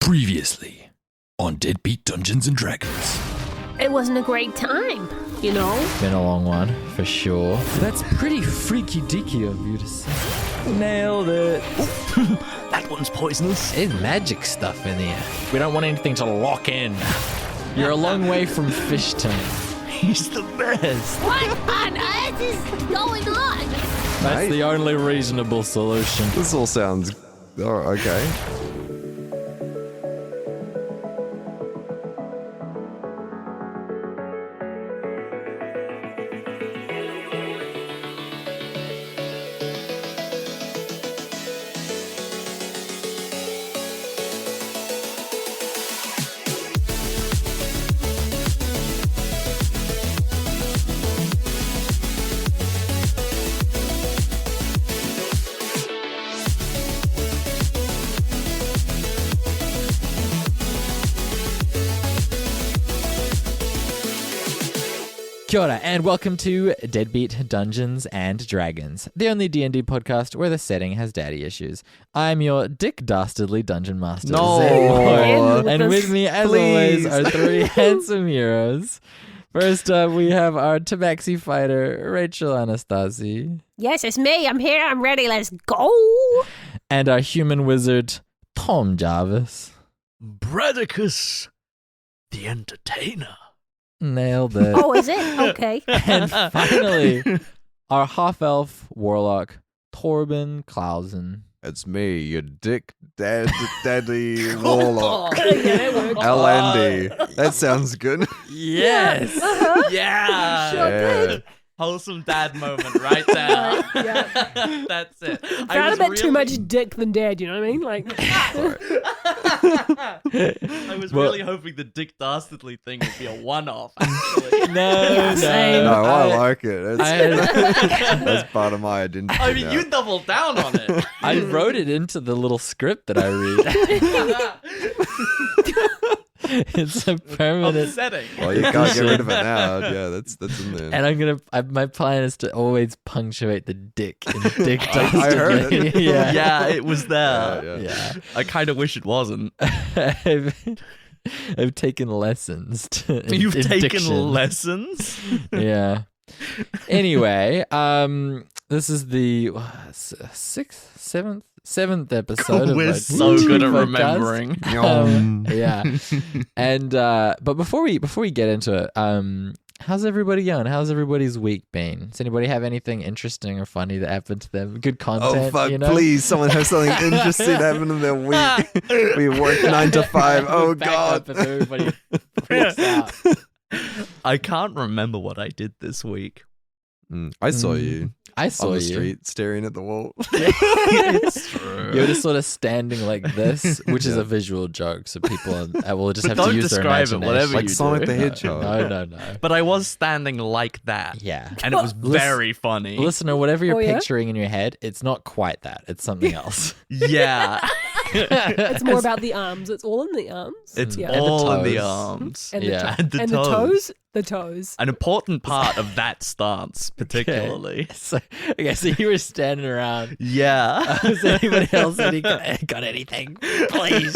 Previously on Deadbeat Dungeons and Dragons. It wasn't a great time, you know? Been a long one, for sure. That's pretty freaky deaky of you to say. Nailed it. That one's poisonous. There's magic stuff in here. We don't want anything to lock in. You're a long way from fish time. He's the best. What on earth is going on? That's the only reasonable solution. This all sounds... Oh, okay. Kia ora, and welcome to Deadbeat Dungeons and Dragons, the only D&D podcast where the setting has daddy issues. I'm your dick dastardly dungeon master, Zed Moore, and with me, as always, are three handsome heroes. First up, we have our tabaxi fighter, Rachel Anastasi. Yes, it's me. I'm here. I'm ready. Let's go. And our human wizard, Tom Jarvis. Bradicus, the entertainer. Nailed it. Oh, is it? Okay. And finally, our half-elf warlock, Torben Klausen. It's me, your dick daddy warlock. Yeah, LND. That sounds good. Yes. Yeah. Sure did. Wholesome dad moment right there. Yeah. That's it. Found a bit too much dick than dead, you know what I mean? Like, I was really hoping the Dick Dastardly thing would be a one-off, actually. No. No, I like it. I That's part of my identity. I mean, now. you doubled down on it. I wrote it into the little script that I read. It's a permanent. Upsetting. Well, you can't get rid of it now. Yeah, that's in there. And my plan is to always punctuate the dick in dick I heard it. Yeah. Yeah, it was there. Yeah. I kind of wish it wasn't. I've taken lessons. You've in taken diction. lessons? Yeah. Anyway, this is the seventh episode of We're my so D&D good at podcast. remembering. Yeah. And but before we get into it, how's everybody going? How's everybody's week been? Does anybody have anything interesting or funny that happened to them? Good content, Oh, fuck, you know? please. Someone has something interesting happen in their week. We work 9 to 5. Oh, Back God. up if everybody freaks out. I can't remember what I did this week. I saw you I saw on the you. street staring at the wall. It's true. You were just sort of standing like this, which is Yeah. a visual joke, so people will just have Don't to use their describe it, imagination. whatever Like you Sonic do. the Hedgehog. No. But I was standing like that. Yeah. And it was very funny. Listener, whatever you're Oh, yeah? picturing in your head, it's not quite that. It's something else. Yeah. it's more about the arms. It's all in the arms. It's yeah. all in the toes. arms. And yeah. And the and toes. the toes. The toes. An important part of that stance, particularly. So you were standing around. Yeah. Was anybody else got anything? Please.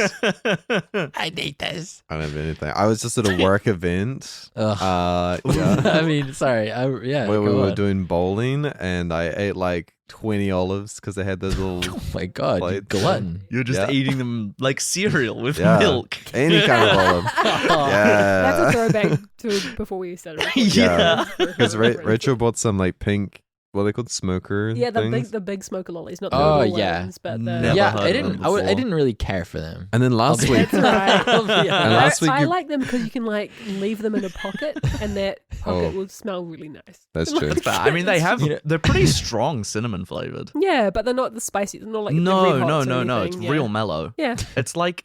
I need this. I don't have anything. I was just at a work event. Ugh. Yeah. I mean, sorry. Where we go were on. doing bowling, and I ate like 20 olives because they had those little Oh my God, you plates. glutton. You're just Yeah. eating them like cereal with Yeah. milk. Any kind of olive. That's a Yeah. throwback to before we started recording. Yeah. Because Rachel bought some like pink, what are they called, smoker Yeah, things. the big smoker lollies, not the Oh, little yeah. ones, but the Never Yeah, heard I of didn't. them I before. didn't really care for them. And then last week, That's right. I'll be honest. And last week I you- like them because you can like leave them in a pocket, and that pocket will smell really nice. That's true. But, I mean, they have, You know- they're pretty strong cinnamon flavored. Yeah, but they're not the spicy. They're not like the No. red hots or It's anything, yeah. real mellow. Yeah, It's like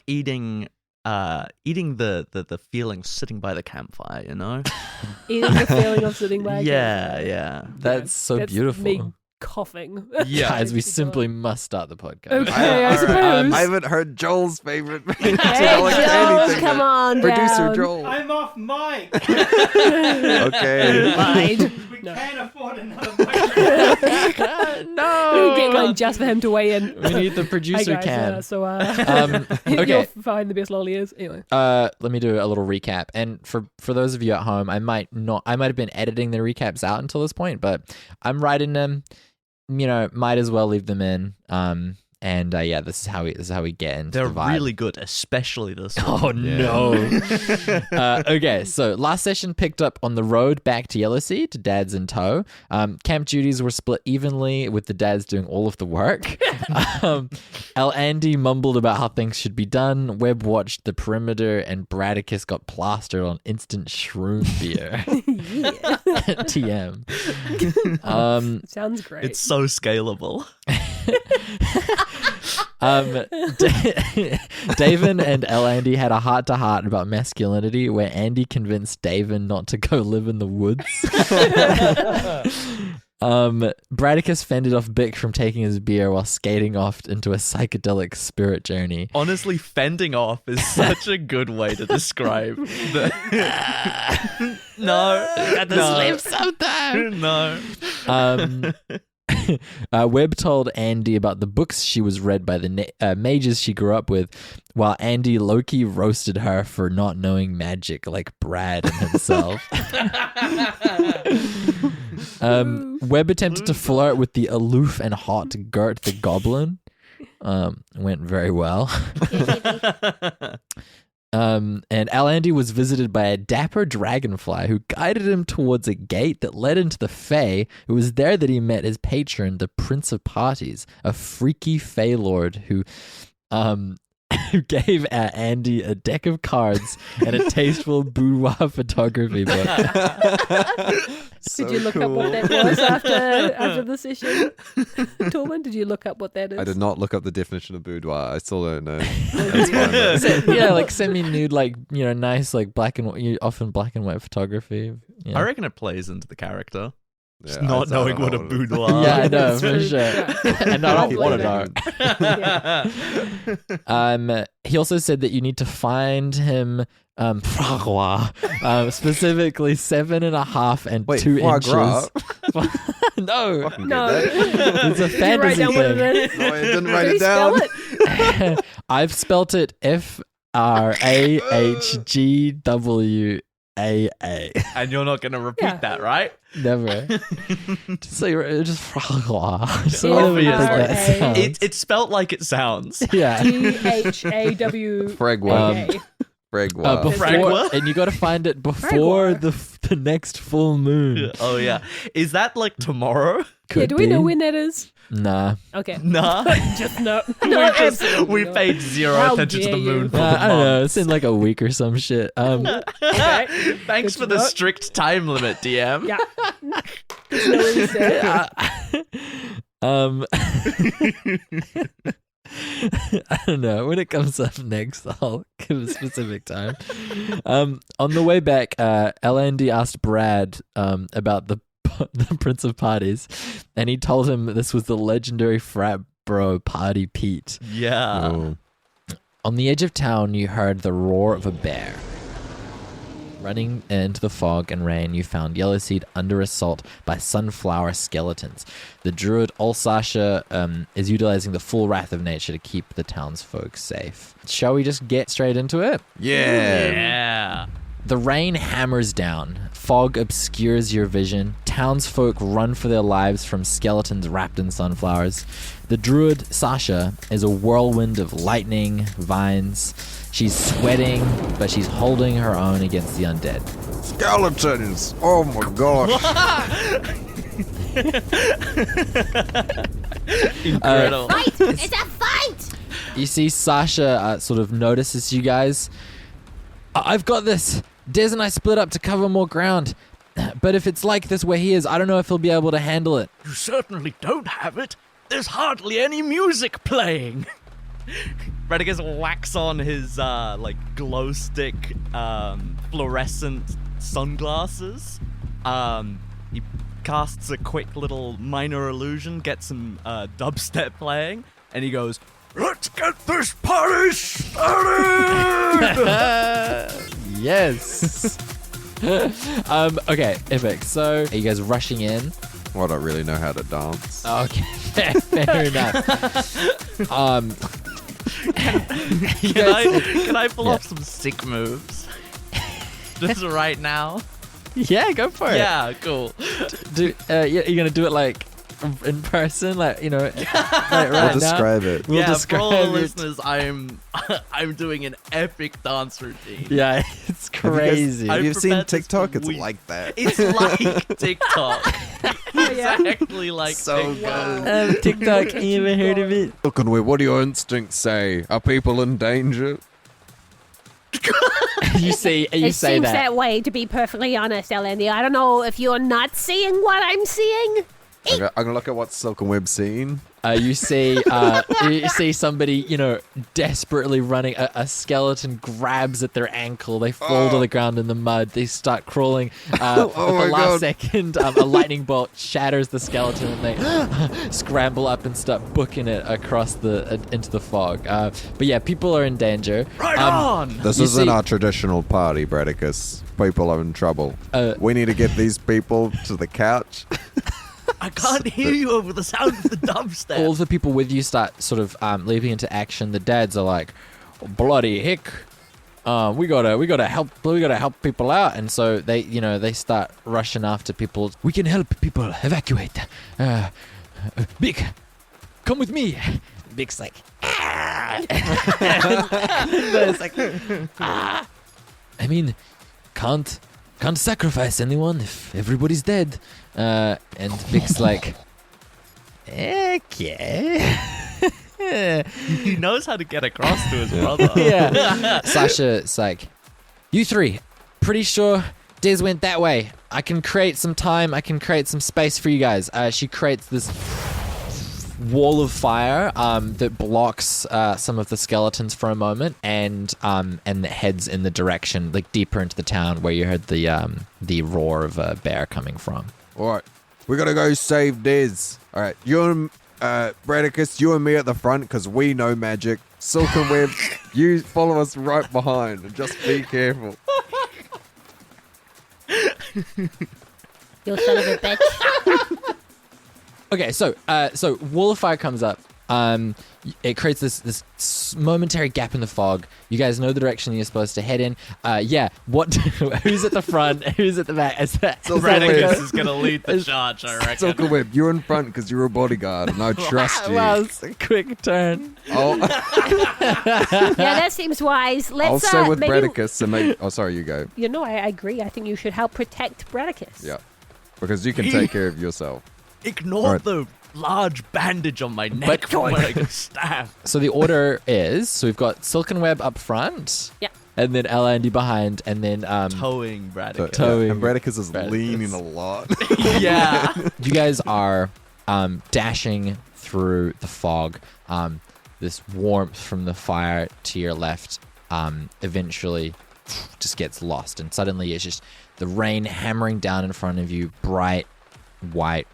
eating the feeling sitting by the campfire, you know? eating the feeling of sitting by. a campfire. Yeah. That's so That's beautiful. Me coughing. Yeah. Guys, we simply must start the podcast. Okay, I suppose. I haven't heard Joel's favorite. Hey, Joel, Joel, anything. come on Producer down. Joel. I'm off mic. Okay. Lied. We No. can't afford another We'll get one just for him to weigh in. We need the Hey producer guys, can. you'll Okay. find the best lolly is. Anyway. Let me do a little recap. And for those of you at home, I might have been editing the recaps out until this point, but I'm writing them. Might as well leave them in. This is how we get into They're the vibe. really good, especially this one. Oh no. Okay, so last session picked up on the road back to Yellowseed, dads in tow. Camp duties were split evenly with the dads doing all of the work. El Andy mumbled about how things should be done. Webb watched the perimeter, and Bradicus got plastered on instant shroom beer. TM. Sounds great. It's so scalable. Davin and El Andy had a heart-to-heart about masculinity where Andy convinced Davin not to go live in the woods. Bradicus fended off Bick from taking his beer while skating off into a psychedelic spirit journey. Honestly, fending off is such a good way to describe the... No. Got to sleep sometime. No. Webb told Andy about the books she was read by the mages she grew up with, while Andy Loki roasted her for not knowing magic like Brad and himself. Webb attempted to flirt with the aloof and hot Gert the Goblin. Went very well. And Al Andy was visited by a dapper dragonfly who guided him towards a gate that led into the Fae. It was there that he met his patron, the Prince of Parties, a freaky Fae lord who gave Andy a deck of cards and a tasteful boudoir photography book. Did you look up what that was after the session? Torben, did you look up what that is? I did not look up the definition of boudoir. I still don't know. That's fine, though. Yeah, like semi-nude, like, nice, like black and white, often black and white photography. Yeah. I reckon it plays into the character. Just Yeah, not I don't knowing know what a what it is. boudoir Yeah, I is. know, for True. sure. Yeah. And I don't want to know. Yeah. He also said that you need to find him specifically 7.5 and Wait, 2 foie inches. gras? No, Fucking No. get that. it's a Did you write fantasy down what thing. it is? No, I didn't write Did he it down. spell it? I've spelt it FRAHGWAA. And you're not going to repeat Yeah. that, right? Never. Just like just fragua. So Yeah, whatever you think that F-R-A. sounds. It's spelt like it sounds. Yeah. GHAW. Fregwa. Fregwa. Before, Fragua? and you got to find it before the next full moon. Oh, yeah. Is that like tomorrow? Yeah, do we know when that is? Nah. Okay. Nah. Just no. We paid zero How attention to dare the moon you. for the I don't know. months. It's in like a week or some shit. Okay. Thanks for Good the to know. strict time limit, DM. Yeah. Just know what he said. I don't know. When it comes up next, I'll give a specific time. On the way back, LND asked Brad about the Prince of Parties, and he told him this was the legendary frat bro Party Pete. Yeah. Oh. On the edge of town, you heard the roar of a bear. Running into the fog and rain, you found Yellowseed under assault by sunflower skeletons. The druid Olsasha is utilizing the full wrath of nature to keep the townsfolk safe. Shall we just get straight into it? Yeah. Yeah. The rain hammers down. Fog obscures your vision. Townsfolk run for their lives from skeletons wrapped in sunflowers. The druid Sasha is a whirlwind of lightning, vines. She's sweating, but she's holding her own against the undead. Skeletons. Oh my gosh. Incredible. Fight! It's a fight! You see Sasha sort of notices you guys. I've got this. Des and I split up to cover more ground. But if it's like this where he is, I don't know if he'll be able to handle it. You certainly don't have it. There's hardly any music playing. Bradicus whacks on his glow stick fluorescent sunglasses. He casts a quick little minor illusion, gets some dubstep playing, and he goes, "Let's get this party started!" Yes. Okay, epic. So, are you guys rushing in? Well, I don't really know how to dance. Okay, fair enough. Can I pull off some sick moves? Just right now? Yeah, go for it. Yeah, cool. You're gonna do it like in person, like right We'll now. describe it. We'll yeah, for describe all the it. listeners, I'm doing an epic dance routine. Yeah, it's crazy. I You've seen prepared this TikTok? for It's weeks. like that. It's like TikTok. yeah. Exactly like So TikTok. TikTok, you ever heard of it? Silkenweb, what do your instincts say? Are people in danger? You say It say seems that. that way, to be perfectly honest, Elendi. I don't know if you're not seeing what I'm seeing. I'm gonna look at what Silkenweb's seen. You see somebody, desperately running. A skeleton grabs at their ankle. They fall to the ground in the mud. They start crawling. At the my last God. second, a lightning bolt shatters the skeleton, and they scramble up and start booking it across into the fog. But yeah, people are in danger. Right on! This You isn't see- our traditional party, Bradicus. People are in trouble. Uh, We need to get these people to the couch. I can't hear you over the sound of the dubstep. All of the people with you start sort of leaping into action. The dads are like, "Bloody heck, we gotta help people out," and so they start rushing after people. We can help people evacuate. Big, come with me. Big's like, it's like, I mean, can't sacrifice anyone if everybody's dead. and Big's like, okay. He knows how to get across to his brother. Yeah. Sasha's like, you three, pretty sure Des went that way. I can create some time. I can create some space for you guys. She creates this wall of fire that blocks some of the skeletons for a moment, and heads in the direction like deeper into the town where you heard the roar of a bear coming from. All right, we gotta go save Dez. All right, you and Bradicus, you and me at the front because we know magic. Silkenweb, you follow us right behind and just be careful. You son of a bitch. Okay, so wall of fire comes up. It creates this momentary gap in the fog. You guys know the direction you're supposed to head in. What? Who's at the front? Who's at the back? Is that Bradicus is gonna lead the charge, I reckon. Silkenweb, you're in front because you're a bodyguard and I trust you. Wow, it's a quick turn. I'll Yeah, that seems wise. Let's stay with maybe, Bradicus and make. Oh, sorry, you go. I agree. I think you should help protect Bradicus. Yeah, because you can take care of yourself. Ignore Alright. the large bandage on my neck from where I got stabbed. So the order is: so we've got Silkenweb up front, Yeah. and then Andy behind, and then Towing So, Bradicus. Towing and Bradicus is Bradicus. leaning a lot. Yeah. you guys are dashing through the fog. This warmth from the fire to your left eventually just gets lost, and suddenly it's just the rain hammering down in front of you, bright white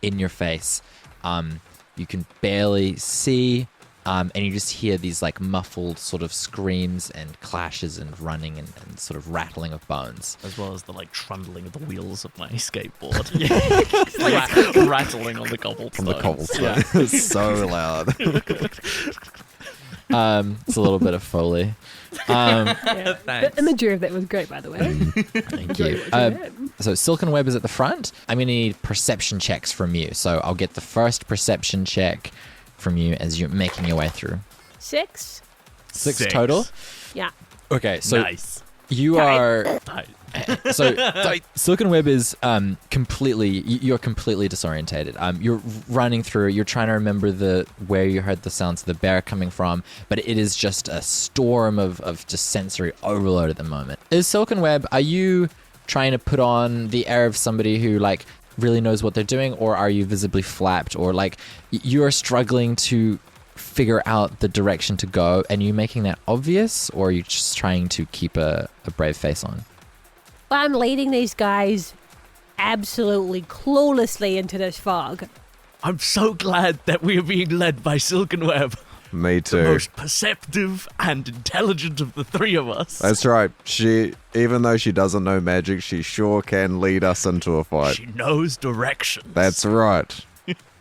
in your face. You can barely see, and you just hear these like muffled sort of screams and clashes and running and sort of rattling of bones. As well as the trundling of the wheels of my skateboard. Yeah. Rattling on the cobblestones. From the cobblestone. Yeah. It's so loud. It's a little bit of Foley. Yeah. Thanks. The imagery of that was great, by the way. Thank you. So Silkenweb is at the front. I'm going to need perception checks from you. So I'll get the first perception check from you as you're making your way through. 6. Six total? Yeah. Okay, so nice. you are... Tight. So Silkenweb is you're completely disorientated. You're running through, you're trying to remember where you heard the sounds of the bear coming from, but it is just a storm of just sensory overload at the moment. Is Silkenweb, are you trying to put on the air of somebody who really knows what they're doing, or are you visibly flapped, or you're struggling to figure out the direction to go, and you making that obvious, or are you just trying to keep a brave face on? Well, I'm leading these guys absolutely cluelessly into this fog. I'm so glad that we are being led by Silkenweb. Me The too. most perceptive and intelligent of the three of us. That's right. She, even though she doesn't know magic, she sure can lead us into a fight. She knows directions. That's right.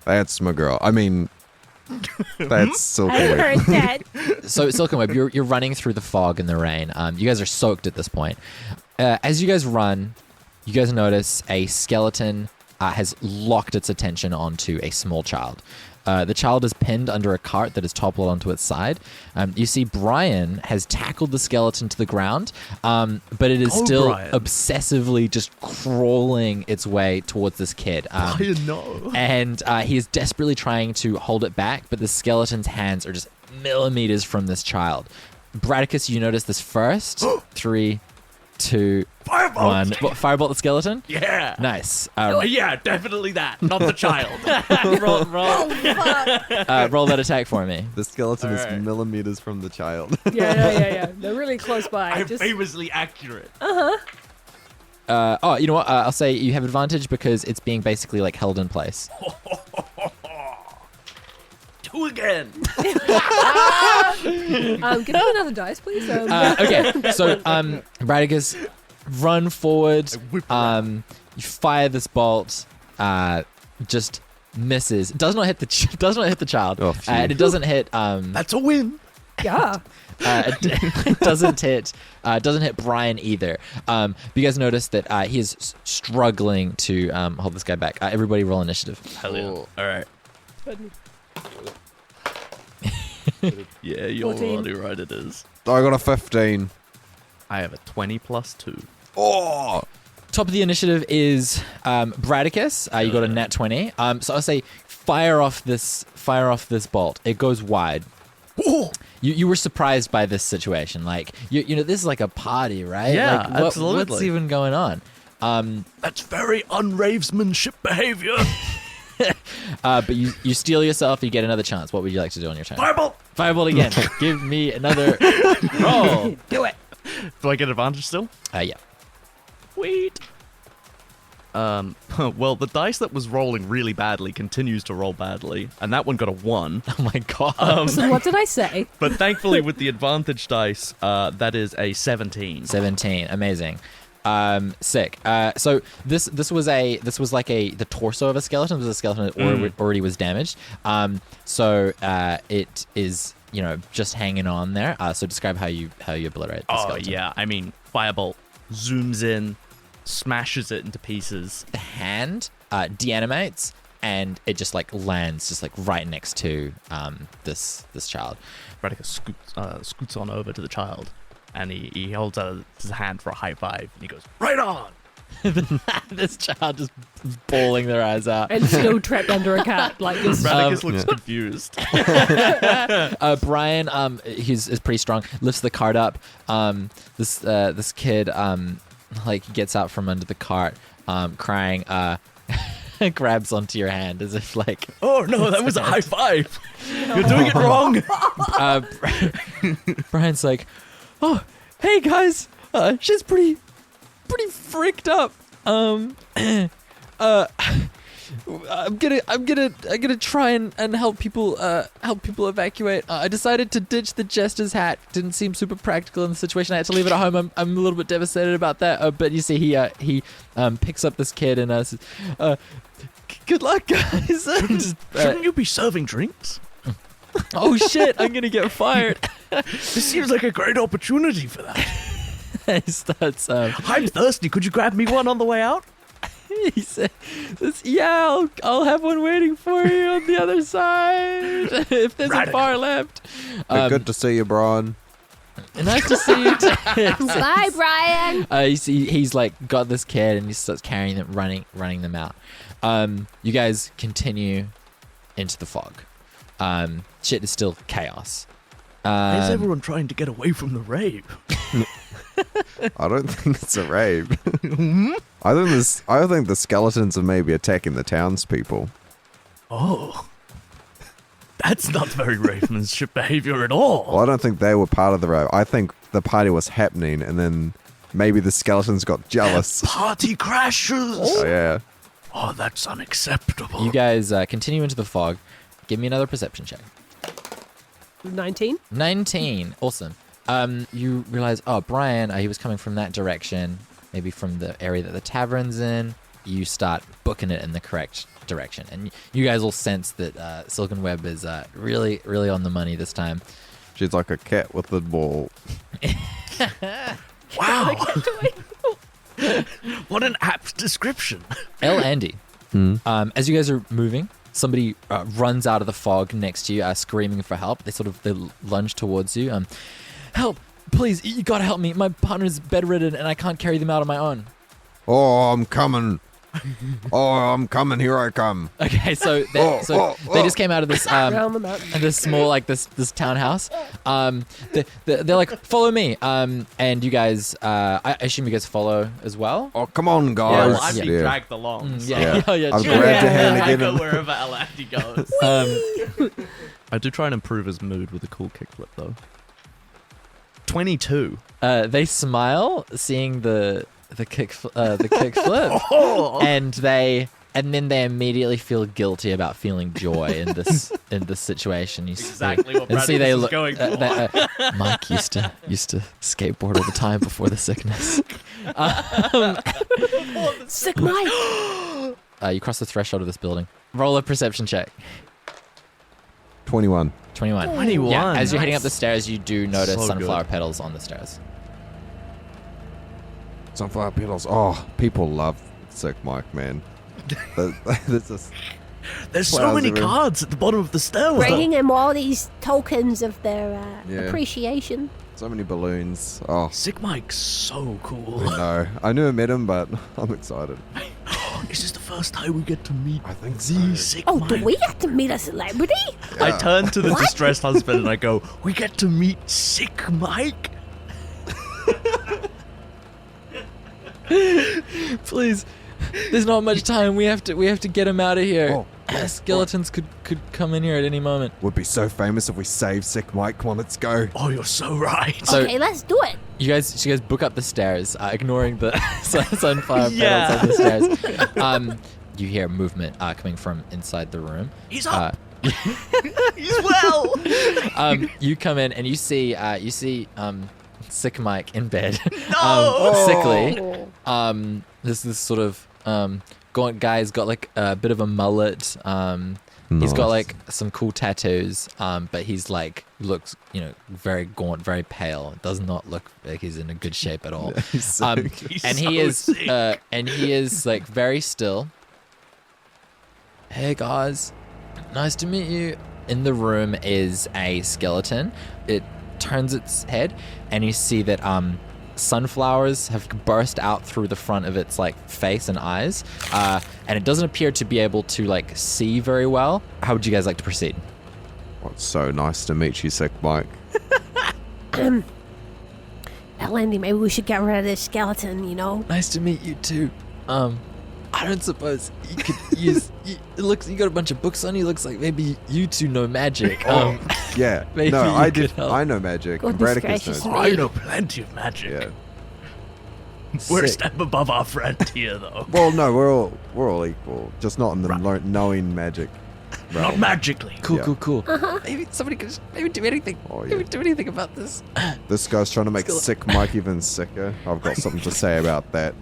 That's my girl. I mean, that's I Silkenweb. heard that. So Silkenweb, you're running through the fog and the rain. You guys are soaked at this point. As you guys run, you guys notice a skeleton has locked its attention onto a small child. The child is pinned under a cart that is toppled onto its side. You see Brian has tackled the skeleton to the ground, but it is still Brian. obsessively just crawling its way towards this kid. Brian, no. And he is desperately trying to hold it back, but the skeleton's hands are just millimeters from this child. Bradicus, you notice this first. 3, 2, Firebolt! 1. What, firebolt the skeleton? Yeah. Nice. Yeah, definitely that. Not the child. Roll that attack for me. The skeleton All right. is millimeters from the child. Yeah. They're really close by. I'm Just famously accurate. You know what? I'll say you have advantage because it's being basically like held in place. 2 again. give me another dice, please. Okay, so Bradicus, run forward. whip You fire this bolt. Just misses. Does not hit the child. Oh, phew. And it doesn't hit. That's a win. yeah. It doesn't hit Brian either. But you guys notice that he is struggling to hold this guy back. Everybody roll initiative. Hell yeah. All right. Yeah, you're 14. already right. It is. I got a 15. I have a 20 plus 2. Oh! Top of the initiative is Bradicus. You got a nat 20. So I'll say fire off this bolt. It goes wide. You were surprised by this situation. Like you know, this is like a party, right? Yeah, like, absolutely. What's even going on? That's very unravesmanship behavior. But you steel yourself. You get another chance. What would you like to do on your turn? Firebolt. Firebolt again. Give me another roll. Do it. Do I get advantage still? Yeah. Sweet. Well, the dice that was rolling really badly continues to roll badly, and that one got a 1. Oh my god. So what did I say? But thankfully, with the advantage dice, that is a 17. 17. Amazing. Sick. So this was like the torso of a skeleton. It was a skeleton that already was damaged. So it is, you know, just hanging on there. So describe how you obliterate the skeleton. Yeah. I mean, Firebolt zooms in, smashes it into pieces. The hand deanimates, and it just like lands just like right next to this child. Bradicus scoots on over to the child, and he holds out his hand for a high five, and he goes, "Right on!" This child just bawling their eyes out. And still trapped under a cat, like this. Bradicus looks confused. Brian, is pretty strong. Lifts the cart up. This kid like gets out from under the cart, crying. Grabs onto your hand as if like, Oh no, that was a high five. You're doing it wrong. Brian's like, oh, hey guys, she's pretty freaked up. I'm gonna try and help people evacuate. I decided to ditch the jester's hat. Didn't seem super practical in the situation. I had to leave it at home. I'm a little bit devastated about that. But you see, he picks up this kid and says, good luck, guys. Shouldn't you be serving drinks? Oh shit, I'm gonna get fired. This seems like a great opportunity for that. He starts. I'm thirsty. Could you grab me one on the way out? He says, "Yeah, I'll have one waiting for you on the other side if there's a bar left." Good to see you, Brian. Nice to see you. Bye, Brian. You see, he's like got this kid and he starts carrying them, running them out. You guys continue into the fog. Shit is still chaos. Why is everyone trying to get away from the rave? I don't think it's a rave. I think the skeletons are maybe attacking the townspeople. Oh. That's not very ravemanship behavior at all. Well, I don't think they were part of the rave. I think the party was happening, and then maybe the skeletons got jealous. Party crashes. Oh yeah. Oh, that's unacceptable. You guys continue into the fog. Give me another perception check. 19. 19. Awesome. You realize, Brian, he was coming from that direction, maybe from the area that the tavern's in. You start booking it in the correct direction. And you guys all sense that Silkenweb is really, really on the money this time. She's like a cat with a ball. Wow. What an apt description. Andy, as you guys are moving, somebody runs out of the fog next to you, screaming for help. They lunge towards you. Help! Please, you gotta help me. My partner's bedridden and I can't carry them out on my own. Oh, I'm coming. I'm coming. Here I come. Okay, so they just came out of this Round the mountain. this small this townhouse. They're like, follow me. And you guys, I assume you guys follow as well. Oh, come on, Yeah, guys. well, I've been dragged along. So Yeah. I've true. grabbed your hand I again. go wherever Andy goes. I do try and improve his mood with a cool kickflip, though. 22. They smile seeing the kickflip, Oh! and then they immediately feel guilty about feeling joy in this situation. You Exactly what and see they Bradicus is look. going for. Mike used to skateboard all the time before the sickness. Sick Mike. You cross the threshold of this building. Roll a perception check. 21. 21. 21. Yeah, as you're heading up Nice. the stairs, you do notice So sunflower good. petals on the stairs. Sunflower petals. Oh, people love Sick Mike, man. There's this. There's so Wow, many Zero. cards at the bottom of the stairwell. Bringing him all these tokens of their Yeah. appreciation. So many balloons. Oh, Sick Mike's so cool. no. I never met him, but I'm excited. Is this the first time we get to meet I think the so. Sick Oh, Mike? do we get to meet a celebrity? I turn to the What? distressed husband and I go, we get to meet Sick Mike? Please, there's not much time. We have to get him out of here. Oh, Skeletons could come in here at any moment. Would be so famous if we saved Sick Mike. Come on, let's go. Oh, you're so right. So- Okay, let's do it. You guys book up the stairs, ignoring the sunflower Yeah. petals on the stairs. You hear movement coming from inside the room. He's up. He's well. You come in and you see Sick Mike in bed. No! Sickly. This sort of gaunt guy's got like a bit of a mullet. He's got Nice. like some cool tattoos, but he's like looks very gaunt, very pale. Does not look like he's in a good shape at all. He's so He's and so he is sick. and he is like very still. Hey guys, nice to meet you. In the room is a skeleton. It turns its head, and you see that sunflowers have burst out through the front of its like face and eyes, and it doesn't appear to be able to like see very well. How would you guys like to proceed? Oh, it's so nice to meet you, Sick Mike. Andy, maybe we should get rid of this skeleton, you know? Nice to meet you too. I don't suppose you could use. It looks you got a bunch of books on you. Looks like maybe you two know magic. Yeah. Maybe no, you I could did. help. I know magic. Goodness Bradicus gracious knows. me. I know plenty of magic. Yeah. We're a Sick. step above our friend here, though. Well, no, we're all equal. Just not in the knowing magic. Not realm. magically. Cool, Yeah. cool. Maybe somebody could maybe do anything. Oh, yeah. Maybe do anything about this. This guy's trying to make Sick Mike even sicker. I've got something to say about that.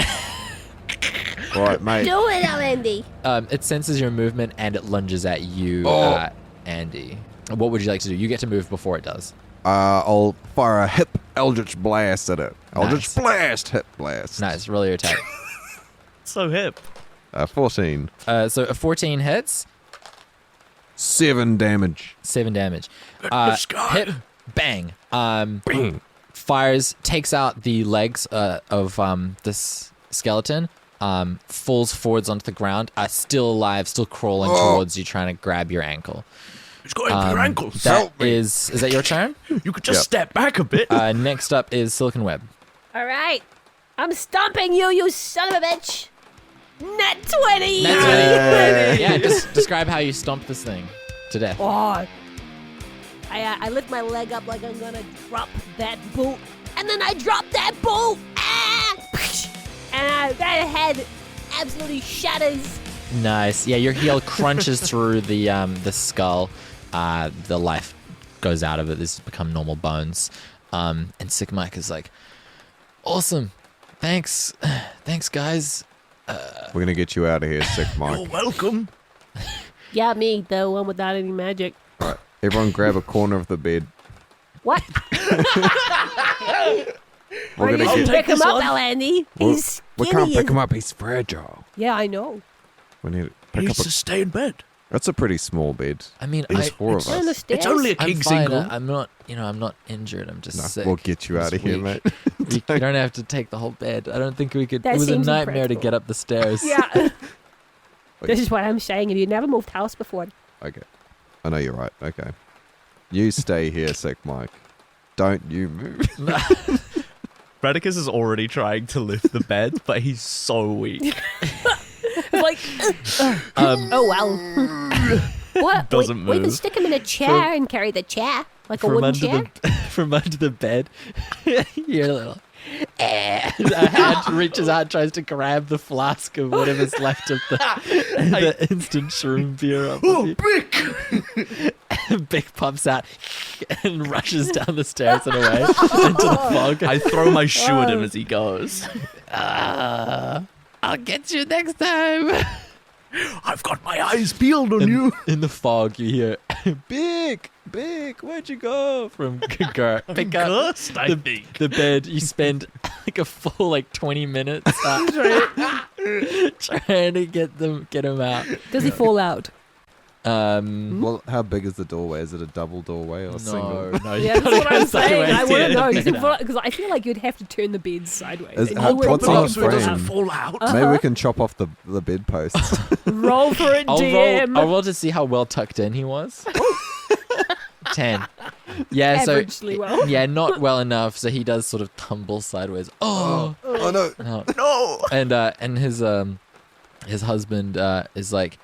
Right, mate. Do it, Andy. It senses your movement and it lunges at you, Oh. Andy. What would you like to do? You get to move before it does. I'll fire a hip Eldritch Blast at it. Eldritch Nice. Blast, hip blast. Nice. Roll your attack. So hip. 14. So a 14 hits, 7 damage. 7 damage. Goodness God. Hit, bang. Bing. Fires, takes out the legs of this skeleton, falls forwards onto the ground, still alive, still crawling towards you, trying to grab your ankle. He's got into your ankles. That is that your turn? You could just Yep. step back a bit. Next up is Silkenweb. All right. I'm stomping you, you son of a bitch. Nat 20. Yeah, just describe how you stomp this thing to death. Oh. I lift my leg up like I'm gonna drop that boot, and then I drop that boot, and that head absolutely shatters. Nice. Yeah, your heel crunches through the skull. The life goes out of it. This has become normal bones. And Sick Mike is like, awesome. Thanks, guys. We're going to get you out of here, Sick Mike. You're welcome. Yeah, me, the one without any magic. All right. Everyone grab a corner of the bed. What? We're going to You get... pick him this up, one. Andy. He's We skinny. can't pick him up. He's fragile. Yeah, I know. We need to He pick needs up to stay in bed. That's a pretty small bed. I mean, There's four of On us. the stairs. It's only a I'm king fine. single. I'm not, I'm not injured. I'm just No, sick. we'll get you I'm out of just here, weak. mate. You don't have to take the whole bed. I don't think we could. That it was a seems nightmare to impractical. get up the stairs. Yeah. This is what I'm saying, and you never moved house before. Okay. I know you're right. Okay. You stay here, Sick Mike. Don't you move. Bradicus is already trying to lift the bed, but he's so weak. Like, Oh, well. What? Doesn't we can move. stick him in a chair and carry the chair. Like a From wooden under chair. the from under the bed, you're a little. A hand reaches out, tries to grab the flask of whatever's left of the instant shroom beer up. Oh, Bick! Bick pops out and rushes down the stairs and away into the fog. I throw my shoe at him as he goes. I'll get you next time. I've got my eyes peeled on you. In the fog, you hear, Bick, where'd you go? From Gert. Pick up Gust, I think. the bed. You spend like a full 20 minutes trying to get him out. does he fall out? Well, how big is the doorway? Is it a double doorway or single? No, Yeah, that's what I'm saying. I want to know know. because I feel like you'd have to turn the bed sideways. Is- and how- you would what's put on it the So it doesn't frame? fall out. Maybe we can chop off the bedposts. Roll for it, I'll DM. roll to see how well tucked in he was. 10. Yeah, Averagely well. Yeah, not well enough. So he does sort of tumble sideways. Oh, oh no. no. No. And his husband is like,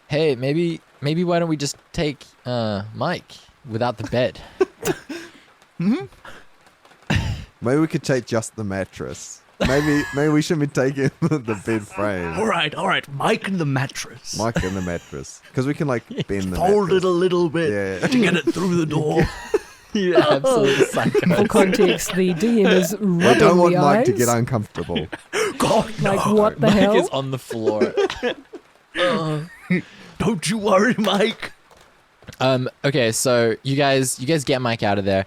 hey, maybe why don't we just take Mike without the bed? Maybe we could take just the mattress. Maybe we shouldn't be taking the bed frame. All right. Mike and the mattress. Mike and the mattress. Because we can bend the Fold mattress. it a little bit Yeah. to get it through the door. You absolute psycho. For context, the DM is rubbing I don't want the Mike eyes. to get uncomfortable. God, Like, no. what the Mike hell? is on the floor. Don't you worry, Mike. Okay, so you guys get Mike out of there.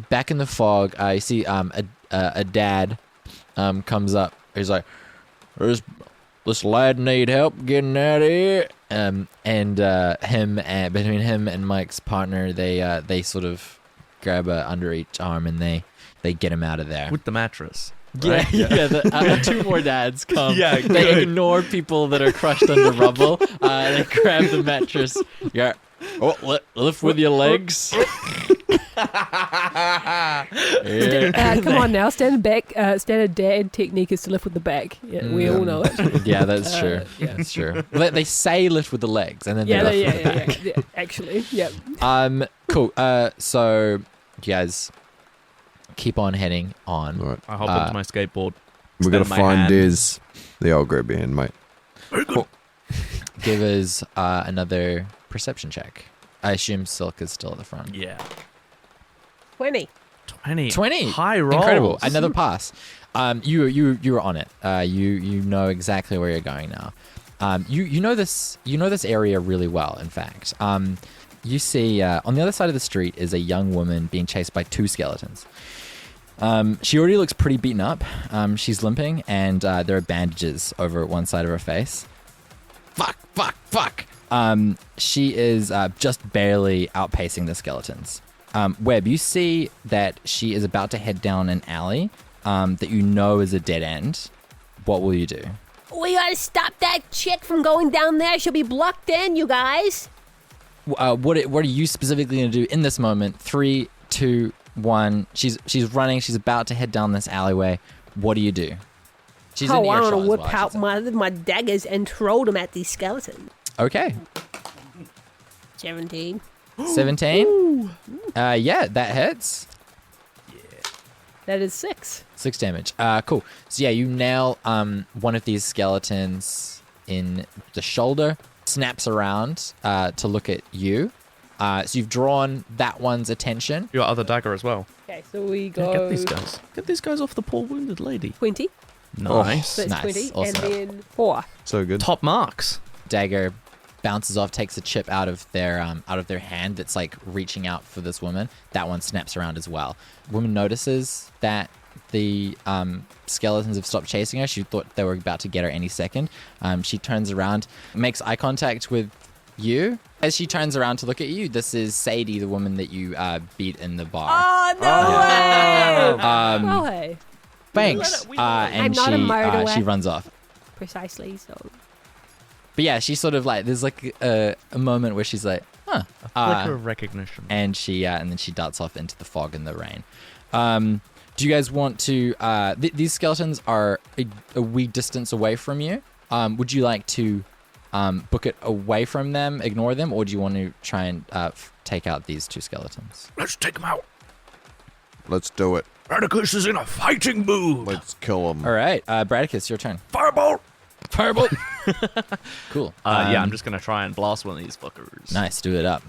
Back in the fog, you see a dad comes up. He's like, this lad need help getting out of here. Between him and Mike's partner, they sort of grab under each arm and they get him out of there. With the mattress. Yeah, two more dads come. Yeah, They good. ignore people that are crushed under rubble. They grab the mattress. Yeah. Oh, lift with your legs. Yeah. Come on now, standard dad technique is to lift with the back. Yeah, we all know it. Yeah, that's true. yeah. That's true. They say lift with the legs, and then they Yeah, lift yeah, with the back. yeah. Actually, yeah. Cool. So you guys keep on heading on. All right. I hop onto my skateboard. We gotta extend my find hand. Diz. The old grab your hand, mate. Give us another perception check. I assume Silk is still at the front. Yeah. 20. 20. High rolls. Incredible. Another pass. You were on it. You know exactly where you're going now. You know this area really well, in fact. You see on the other side of the street is a young woman being chased by two skeletons. She already looks pretty beaten up. She's limping, and there are bandages over one side of her face. Fuck. She is just barely outpacing the skeletons. Webb, you see that she is about to head down an alley that you know is a dead end. What will you do? We gotta stop that chick from going down there. She'll be blocked in, you guys. What are you specifically going to do in this moment? 3, 2, 1. She's running. She's about to head down this alleyway. What do you do? She's in I earshot want to as whip well, I should out say. my daggers and throw them at these skeletons. Okay. 17. 17. Yeah, that hits. That is 6. 6 damage. Cool. So yeah, you nail one of these skeletons in the shoulder. Snaps around to look at you. So you've drawn that one's attention. Your other dagger as well. Okay, so we Yeah, go get these guys. Get these guys off the poor wounded lady. 20. Nice. So it's Nice, 20. awesome. And then 4. So good. Top marks. Dagger bounces off, takes a chip out of their hand that's like reaching out for this woman. That one snaps around as well. Woman notices that the skeletons have stopped chasing her. She thought they were about to get her any second. She turns around, makes eye contact with you. As she turns around to look at you, this is Sadie, the woman that you beat in the bar. Oh, no way! Well, hey. Thanks. We let it- And I'm not a she murderer. runs off. Precisely, so. But yeah, she's sort of like, there's like a moment where she's like, huh. Flicker of recognition. And she and then she darts off into the fog and the rain. Do you guys want to? These skeletons are a wee distance away from you. Would you like to book it away from them, ignore them, or do you want to try and take out these two skeletons? Let's take him out. Let's do it. Bradicus is in a fighting mood. Let's kill him. All right, Bradicus, your turn. Fireball. Fireball. Cool. Yeah, I'm just going to try and blast one of these fuckers. Nice. Do it up.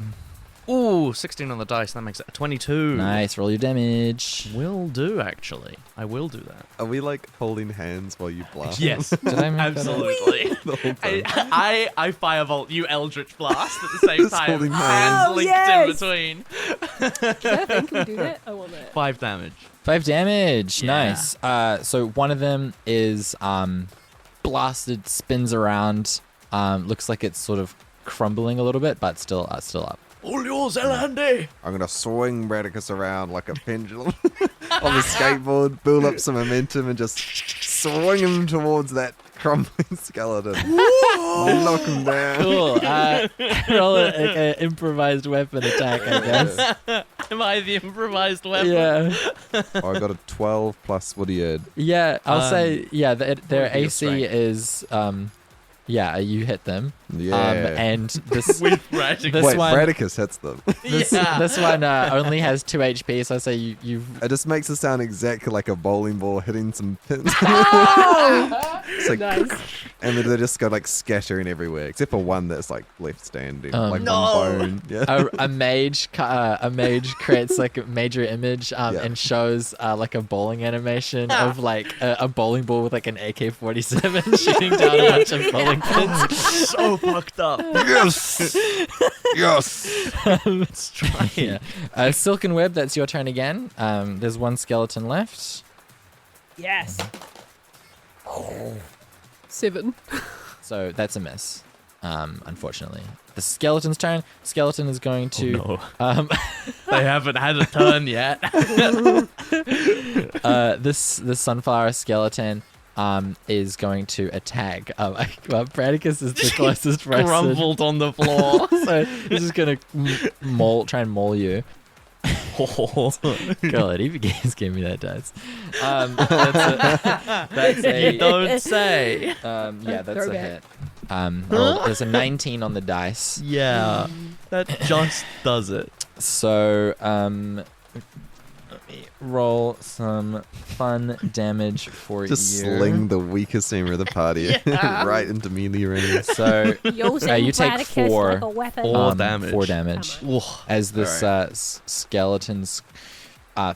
Ooh, 16 on the dice. That makes it a 22. Nice. Roll your damage. Will do, actually. I will do that. Are we like holding hands while you blast? Yes. Did I make that up? Absolutely. The whole time. I firebolt, you Eldritch Blast at the same Just time. holding Hands hands. linked Yes. in between. I think can we do that? I want that. 5 damage. 5 damage. Yeah. Nice. So one of them is blasted, spins around. Looks like it's sort of crumbling a little bit, but still up. All yours, Elhandy. I'm gonna swing Bradicus around like a pendulum on the skateboard, build up some momentum, and just swing him towards that crumbling skeleton. Knock him down. Cool. Roll an improvised weapon attack, I guess. Am I the improvised weapon? Yeah. Oh, I got a 12 plus what do you add? Yeah, I'll say, yeah, their would be your AC strength? is, yeah, you hit them. Yeah. And this With Bradicus. This Wait, one- Bradicus hits them. this one only has 2 HP, so I say you've... It just makes it sound exactly like a bowling ball hitting some pins. It's like, Nice. and then they just go like scattering everywhere, except for one that's like left standing, like No. one bone. Yeah. A mage creates like a major image and shows like a bowling animation of like a bowling ball with like an AK-47 shooting down a bunch of bowling pins. So fucked up. Yes. Yes. Let's try it. Yeah. Silkenweb, that's your turn again. There's one skeleton left. Yes. 7. So that's a miss, unfortunately. The skeleton's turn. Skeleton is going to... No. They haven't had a turn yet. This sunflower skeleton is going to attack. Bradicus is the closest person. Crumbled on the floor. So he's just going to try and maul you. God, he gave me that dice. That's You don't say. yeah, that's a Throwback. hit. There's a 19 on the dice. Yeah. That just does it. So, let me roll some fun damage for Just you. sling the weakest member of the party right into melee range. So, Using you take Bradicus 4. like a weapon. 4 damage. 4 damage. As this skeleton's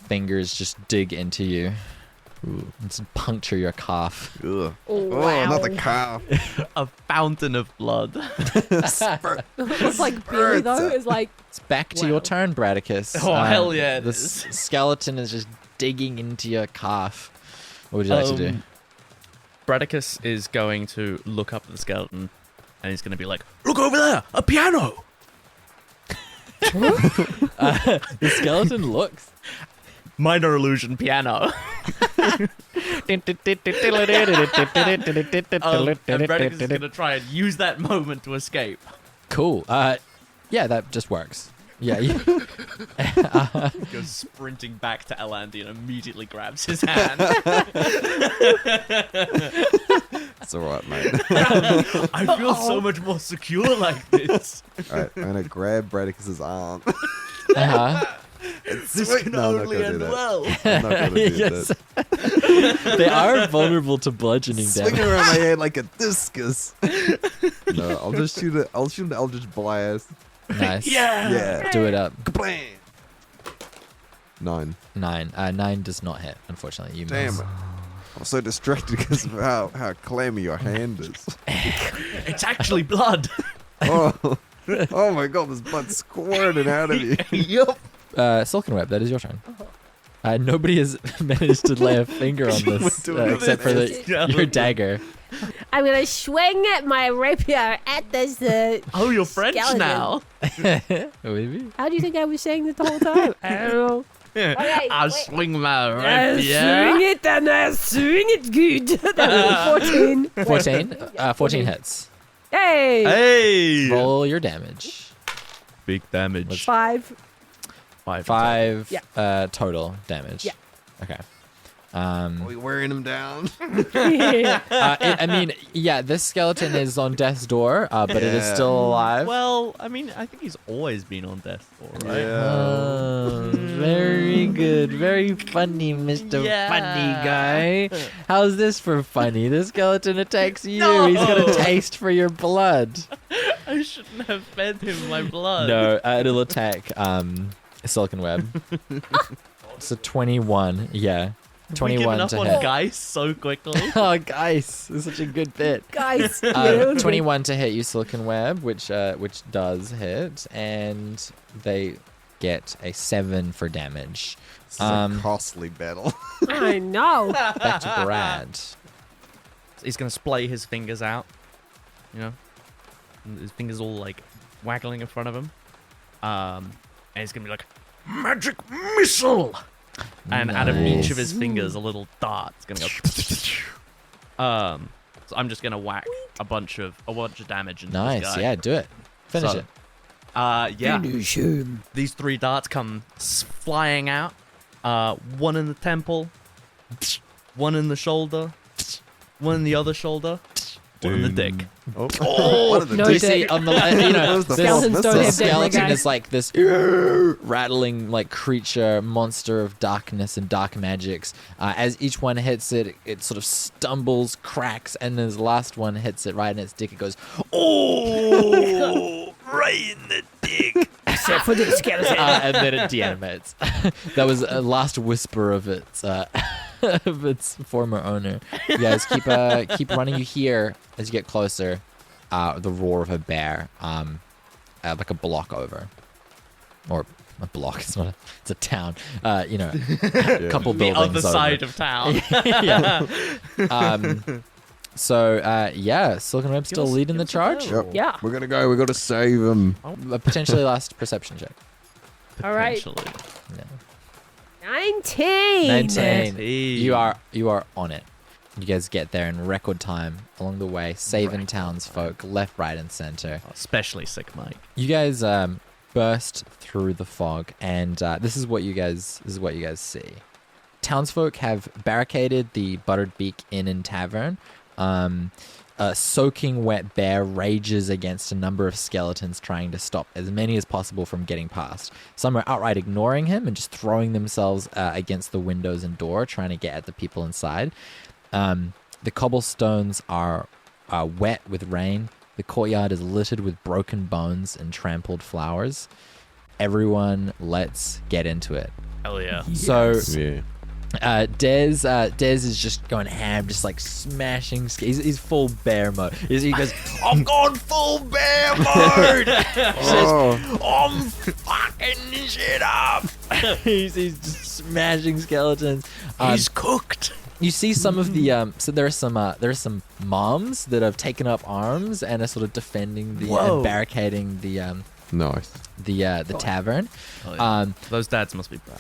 fingers just dig into you. Ooh, and puncture your calf. Ugh. Oh, Oh, not the calf. A fountain of blood. It's like Billy though. It's like It's back to your turn, Bradicus. Oh, hell yeah, it This is. skeleton is just digging into your calf. What would you like to do? Bradicus is going to look up at the skeleton and he's going to be like, look over there, a piano. The skeleton looks. Minor illusion piano. And Bradicus is going to try and use that moment to escape. Cool. Yeah, that just works. Yeah. Goes sprinting back to Elandi and immediately grabs his hand. It's alright, mate. I feel so much more secure like this. Alright, I'm gonna grab Bradicus's arm. Uh-huh. This can only end well. I'm not gonna do Yes. that. They are vulnerable to bludgeoning Swing damage. it around my head like a discus. No, I'll just shoot it. I'll shoot an Eldritch Blast Nice. Yeah. Do it up. Kablam! 9. 9. 9 does not hit, unfortunately. You Damn miss. it. I'm so distracted because of how clammy your hand is. It's actually blood. Oh, oh my god, there's blood squirting out of you. Yup. Silkenweb, that is your turn. Nobody has managed to lay a finger on this doing except for your dagger. I'm gonna swing my rapier at this. Oh, you're French Skeleton. now. Maybe. How do you think I was saying it the whole time? I don't know. Okay, I'll wait. swing my I rapier. swing it and I swing it good. That was 14. 14. 14 hits. Hey! Hey. Roll your damage. Big damage. 5. 5 Yeah. total damage. Yeah. Okay. Are we wearing him down? I mean, yeah, this skeleton is on death's door, but it is Yeah. still alive. Well, I mean, I think he's always been on death door, right? Oh, very good. Very funny, Mr. Yeah. Funny Guy. How's this for funny? The skeleton attacks you. No. He's got a taste for your blood. I shouldn't have fed him my blood. No, it'll attack Silkenweb. So 21, yeah. We've 21 given up to on hit. Geist so quickly. Oh, guys, this is such a good bit. Guys. 21 to hit you, Silkenweb, which does hit, and they get a 7 for damage. This is a costly battle. I know. Back to Brad. He's gonna splay his fingers out. You know, and his fingers all like waggling in front of him. And he's gonna be like, magic missile. And out of each of his fingers, a little dart's gonna go. So I'm just gonna whack a bunch of damage into this Nice, guy. yeah, do it. Finish So, it. Yeah. These 3 darts come flying out. One in the temple, one in the shoulder, one in the other shoulder, one in the dick. Oh, what are the No Do you dicks? see dick. on the you know Where's the this, Skeletons don't this have dick, my skeleton guy. is like this rattling like creature monster of darkness and dark magics. As each one hits it, it sort of stumbles, cracks, and as the last one hits it right in its dick, it goes, oh, right in the dick. Except for the skeleton. And then it deanimates. That was a last whisper of its of its former owner. You guys keep running. You hear as you get closer the roar of a bear, like a block over, or a block. It's not. It's a town. You know, a couple The buildings other over. side of town. Yeah. So yeah, Silkenweb's still leading the charge. Yep. Yeah. We're gonna go. We gotta save him. A potentially last perception check. All right. Potentially. Yeah. 19. 19. Hey. You are on it. You guys get there in record time along the way, saving townsfolk left, right, and center. Especially sick Mike. You guys burst through the fog, and this is what you guys see. Townsfolk have barricaded the Buttered Beak Inn and Tavern. A soaking wet bear rages against a number of skeletons, trying to stop as many as possible from getting past. Some are outright ignoring him and just throwing themselves against the windows and door, trying to get at the people inside. The cobblestones are wet with rain. The courtyard is littered with broken bones and trampled flowers. Everyone, let's get into it. Hell yeah. So Yeah. Dez is just going ham, just like smashing. He's full bear mode. He goes, I'm going full bear mode. Oh, I'm fucking shit up. he's just smashing skeletons. He's cooked. You see some of the so there are some moms that have taken up arms and are sort of defending the Whoa. and barricading the nice. the tavern. Oh, yeah. Those dads must be proud.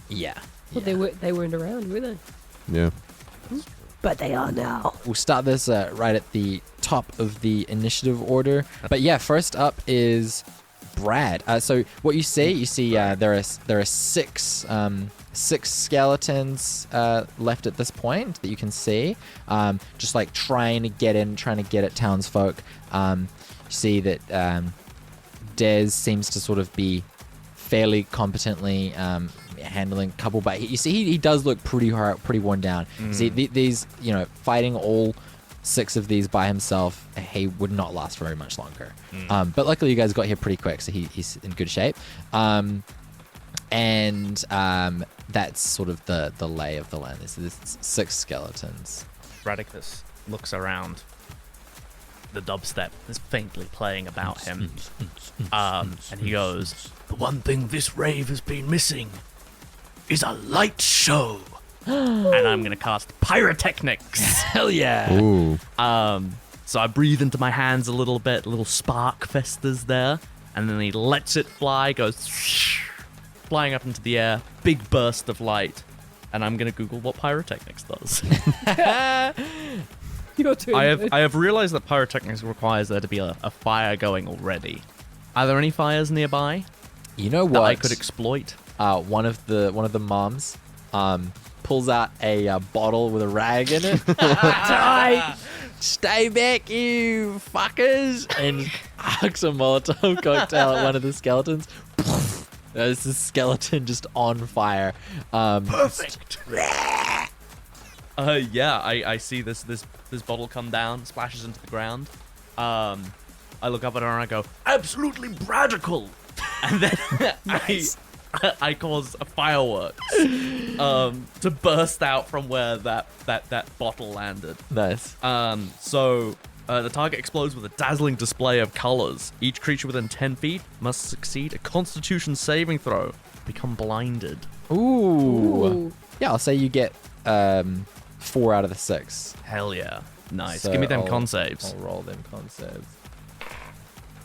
Yeah. Well, they weren't around, were they? Yeah. But they are now. We'll start this right at the top of the initiative order. But yeah, first up is Brad. So what you see there are six skeletons left at this point that you can see. Just like trying to get at townsfolk. You see that Dez seems to sort of be fairly competently handling a couple, but you see he does look pretty worn down. See these fighting all 6 of these by himself, he would not last very much longer. But luckily, you guys got here pretty quick, so he's in good shape. And that's sort of the lay of the land. There's 6 skeletons. Bradicus looks around. The dubstep is faintly playing about him. And he goes, "The one thing this rave has been missing is a light show." And I'm going to cast Pyrotechnics. Hell yeah. Ooh. So I breathe into my hands a little bit, a little spark festers there, and then he lets it fly, goes flying up into the air, big burst of light, and I'm going to Google what Pyrotechnics does. Your turn. I have realized that Pyrotechnics requires there to be a fire going already. Are there any fires nearby You know that what? I could exploit? One of the moms pulls out a bottle with a rag in it. Die! Stay back, you fuckers! And hucks a Molotov cocktail at one of the skeletons. There's this skeleton just on fire. Perfect. Yeah, I see this bottle come down, splashes into the ground. I look up at her and I go, "Absolutely Bradical!" And then I cause a fireworks to burst out from where that bottle landed. Nice. So the target explodes with a dazzling display of colors. Each creature within 10 feet must succeed a Constitution saving throw. Become blinded. Ooh. Yeah, I'll say you get 4 out of the 6. Hell yeah. Nice. So Give me them I'll- con saves. I'll roll them con saves.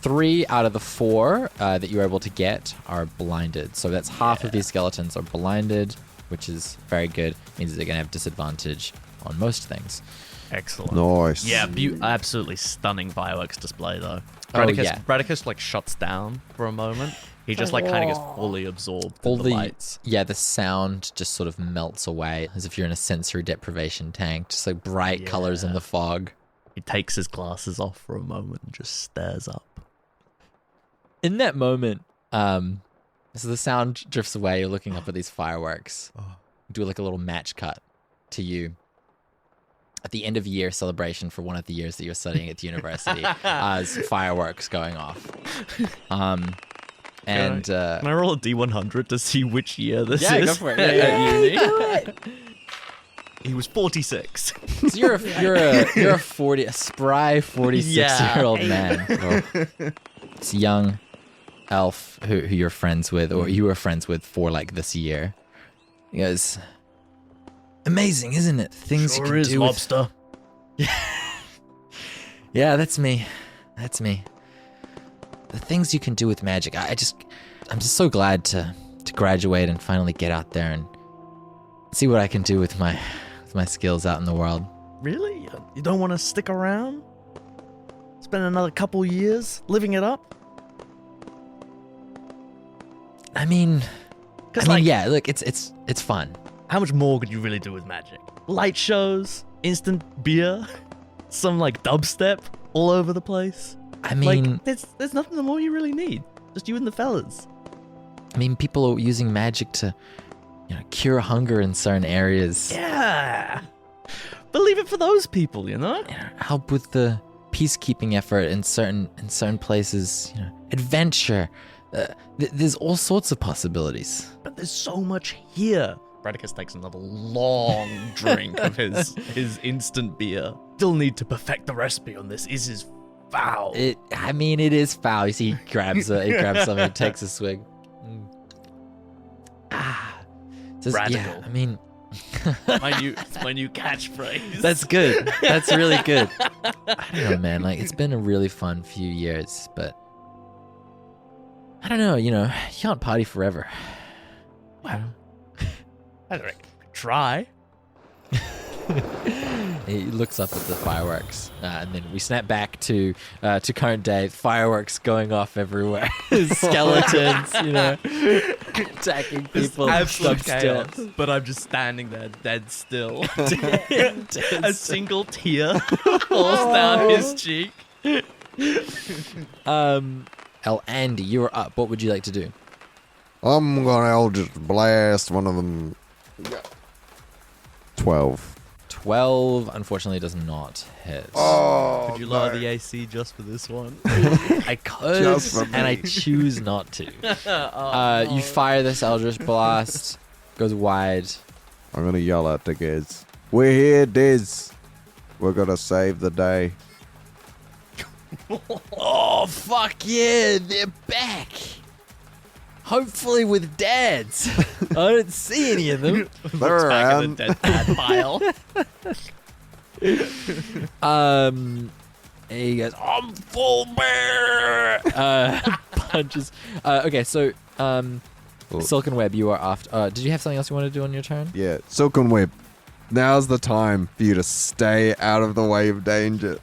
3 out of the 4 that you're able to get are blinded. So that's half of these skeletons are blinded, which is very good. Means they're going to have disadvantage on most things. Excellent. Nice. Yeah, absolutely stunning fireworks display though. Oh, Bradicus, yeah. Bradicus like shuts down for a moment. He just like kind of gets fully absorbed in the lights. Yeah, the sound just sort of melts away as if you're in a sensory deprivation tank. Just like bright colors in the fog. He takes his glasses off for a moment and just stares up. In that moment, so the sound drifts away. You're looking up at these fireworks. Do like a little match cut to you at the end of year celebration for one of the years that you're studying at the university as fireworks going off. And Can I roll a D100 to see which year this yeah, is? go for it. Yeah, At uni? He was 46. So you're a spry 46-year-old man. This young elf who you're friends with, or you were friends with for like this year. He goes, "Amazing, isn't it? Things you Sure can is, do lobster. Yeah, that's me. That's me. The things you can do with magic. I'm just so glad to graduate and finally get out there and see what I can do with my skills out in the world." Really? You don't want to stick around? Spend another couple years living it up? I mean, like- yeah. Look, it's fun. How much more could you really do with magic? Light shows, instant beer, some like dubstep all over the place. I mean, Like, there's nothing more you really need. Just you and the fellas. people are using magic to, cure hunger in certain areas. Yeah. Believe it for those people, you know? Help with the peacekeeping effort in certain places. Adventure. There's all sorts of possibilities. But there's so much here. Bradicus takes another long drink of his instant beer. Still need to perfect the recipe on this. This is foul. It is foul. You see, he grabs something, takes a swig. Says, Radical. yeah, It's my new catchphrase. that's good. That's really good. I don't know, man. Like, it's been a really fun few years, but I don't know. You can't party forever. I don't reckon. Try. He looks up at the fireworks, and then we snap back to current day. Fireworks going off everywhere. Skeletons, attacking people. Absolute stuck still. chaos. But I'm just standing there, dead still. A single tear falls down his cheek. Andy, you're up. What would you like to do? I'm gonna just blast one of them. 12. 12 unfortunately does not hit. Oh, Could you lower the AC just for this one? I could, Just for and I me. choose not to. You fire this Eldritch Blast, goes wide. I'm gonna yell out to Giz. We're here, Diz. We're gonna save the day. Oh, fuck yeah, they're back. Hopefully with dads. I don't see any of them. They're Back of around. the dead dad pile. He goes, I'm full bear. Punches. Okay, so Silkenweb, you are after. Did you have something else you want to do on your turn? Yeah, Silkenweb. Now's the time for you to stay out of the way of danger.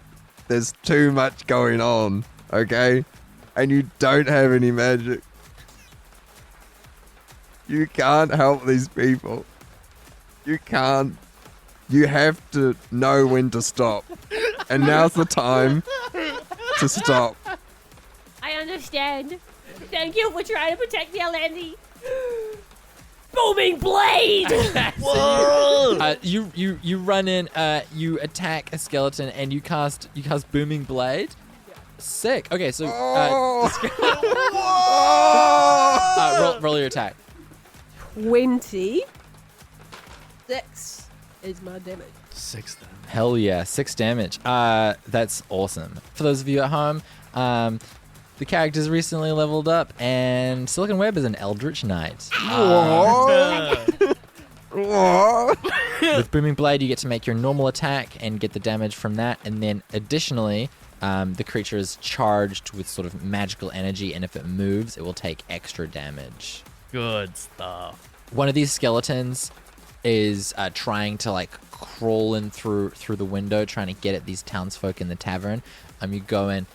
There's too much going on, okay? And you don't have any magic. You can't help these people. You can't. You have to know when to stop. And now's the time to stop. I understand. Thank you for trying to protect the Alandi. Booming blade! You run in. You attack a skeleton and you cast booming blade. Sick. Okay, so roll your attack. 26 is my damage. 6 then. Hell yeah, 6 damage. That's awesome. For those of you at home, the character's recently leveled up, and Silkenweb is an Eldritch Knight. With Booming Blade, you get to make your normal attack and get the damage from that, and then additionally, the creature is charged with sort of magical energy, and if it moves, it will take extra damage. Good stuff. One of these skeletons is trying to like crawl in through the window, trying to get at these townsfolk in the tavern. You go in,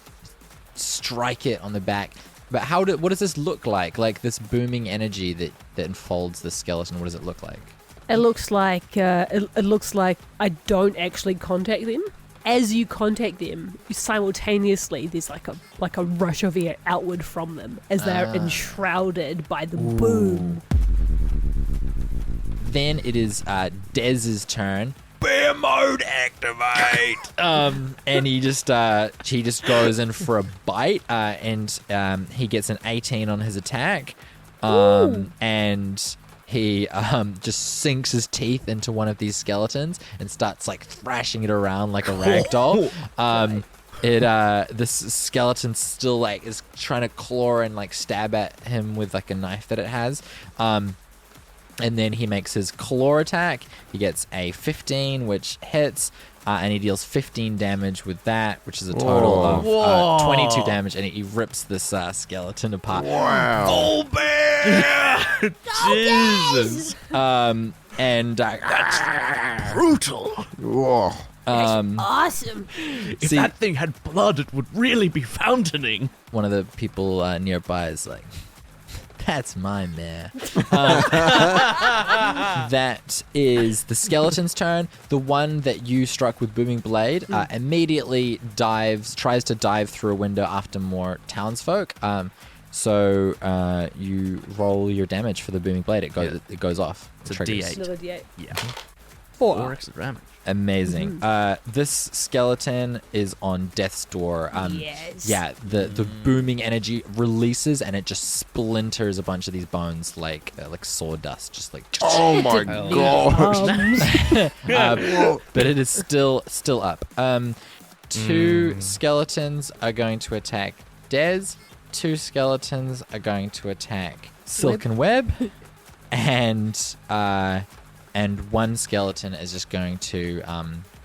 strike it on the back. But what does this look like? Like this booming energy that enfolds the skeleton. What does it look like? It looks like it looks like I don't actually contact them. As you contact them, simultaneously there's like a rush of air outward from them as they're enshrouded by the boom. Then it is Dez's turn. Bear mode activate! And he just goes in for a bite, and he gets an 18 on his attack, and he just sinks his teeth into one of these skeletons and starts like thrashing it around like a rag doll. This skeleton still like is trying to claw and like stab at him with like a knife that it has. And then he makes his claw attack. He gets a 15, which hits, and he deals 15 damage with that, which is a total of 22 damage, and he rips this skeleton apart. Wow. Full bear! Jesus. And That's brutal. Whoa. Awesome. If See- that thing had blood, it would really be fountaining. one of the people nearby is like, that's my mare. That is the skeleton's turn. The one that you struck with Booming Blade immediately tries to dive through a window after more townsfolk. So you roll your damage for the Booming Blade. It goes off. It's a Triggers. D8. Another D8. Yeah. 4. 4 extra damage. Amazing. This skeleton is on death's door. Yes. Yeah, the booming energy releases and it just splinters a bunch of these bones like sawdust, just like. Oh my god. But it is still up. 2 skeletons are going to attack Dez. 2 skeletons are going to attack Silkenweb, and 1 skeleton is just going to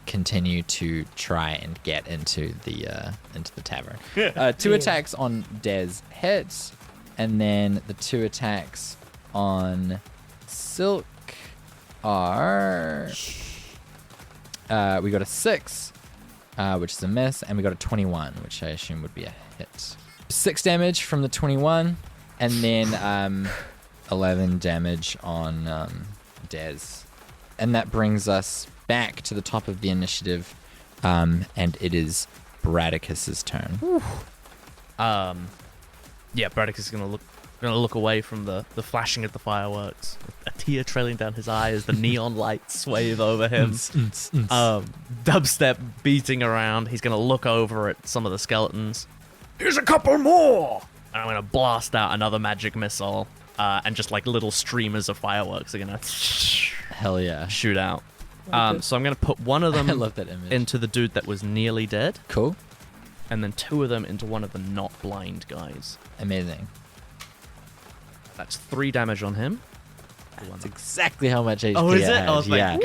continue to try and get into the tavern. 2 attacks on Dez hits, and then the 2 attacks on Silk are. We got a 6, which is a miss, and we got a 21, which I assume would be a hit. 6 damage from the 21, and then 11 damage on Dez. And that brings us back to the top of the initiative, and it is Bradicus's turn. Yeah, Bradicus is gonna look away from the flashing of the fireworks tear trailing down his eye as the neon lights wave over him. Dubstep beating around. He's going to look over at some of the skeletons. Here's a couple more! And I'm going to blast out another magic missile. And just like little streamers of fireworks are going to Hell yeah. shoot out. So I'm going to put one of them I love that image. into the dude that was nearly dead. Cool. And then 2 of them into one of the not blind guys. Amazing. That's 3 damage on him. That's exactly how much HP Oh, is I it? had. Oh, thank yeah.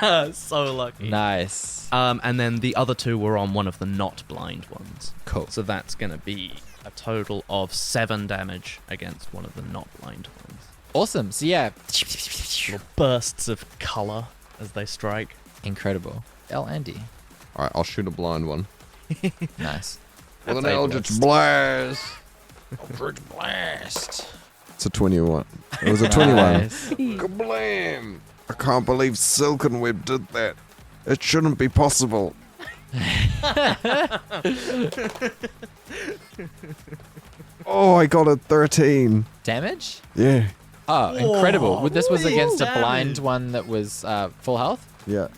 God. So lucky. Nice. And then the other 2 were on one of the not blind ones. Cool. So that's going to be a total of 7 damage against one of the not blind ones. Awesome. So yeah. Little bursts of color as they strike. Incredible. Andy. All right, I'll shoot a blind one. Nice. With an That's a Eldritch Blast. Eldritch Blast. It's a 21. It was a 21. Nice. Kablam! I can't believe Silkenweb did that. It shouldn't be possible. Oh, I got a 13. Damage? Yeah. Oh, incredible. Whoa, This was real against a damage. blind one that was full health. Yeah.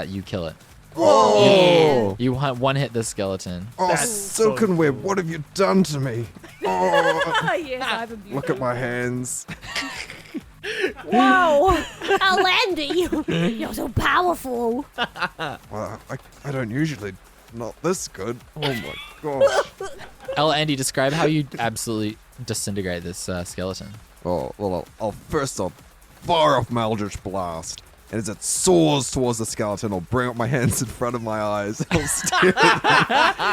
You kill it. Oh! You one hit the skeleton. Oh, That's so Silkenweb, cool. what have you done to me? Oh, Yes, I've abused look at my hands. Wow. Alandy, you're so powerful. Well, I don't usually not this good. Oh my gosh. Andy, describe how you absolutely disintegrate this skeleton. Oh, well, I'll fire off my Eldritch Blast. And as it soars towards the skeleton, I'll bring up my hands in front of my eyes. I'll stare.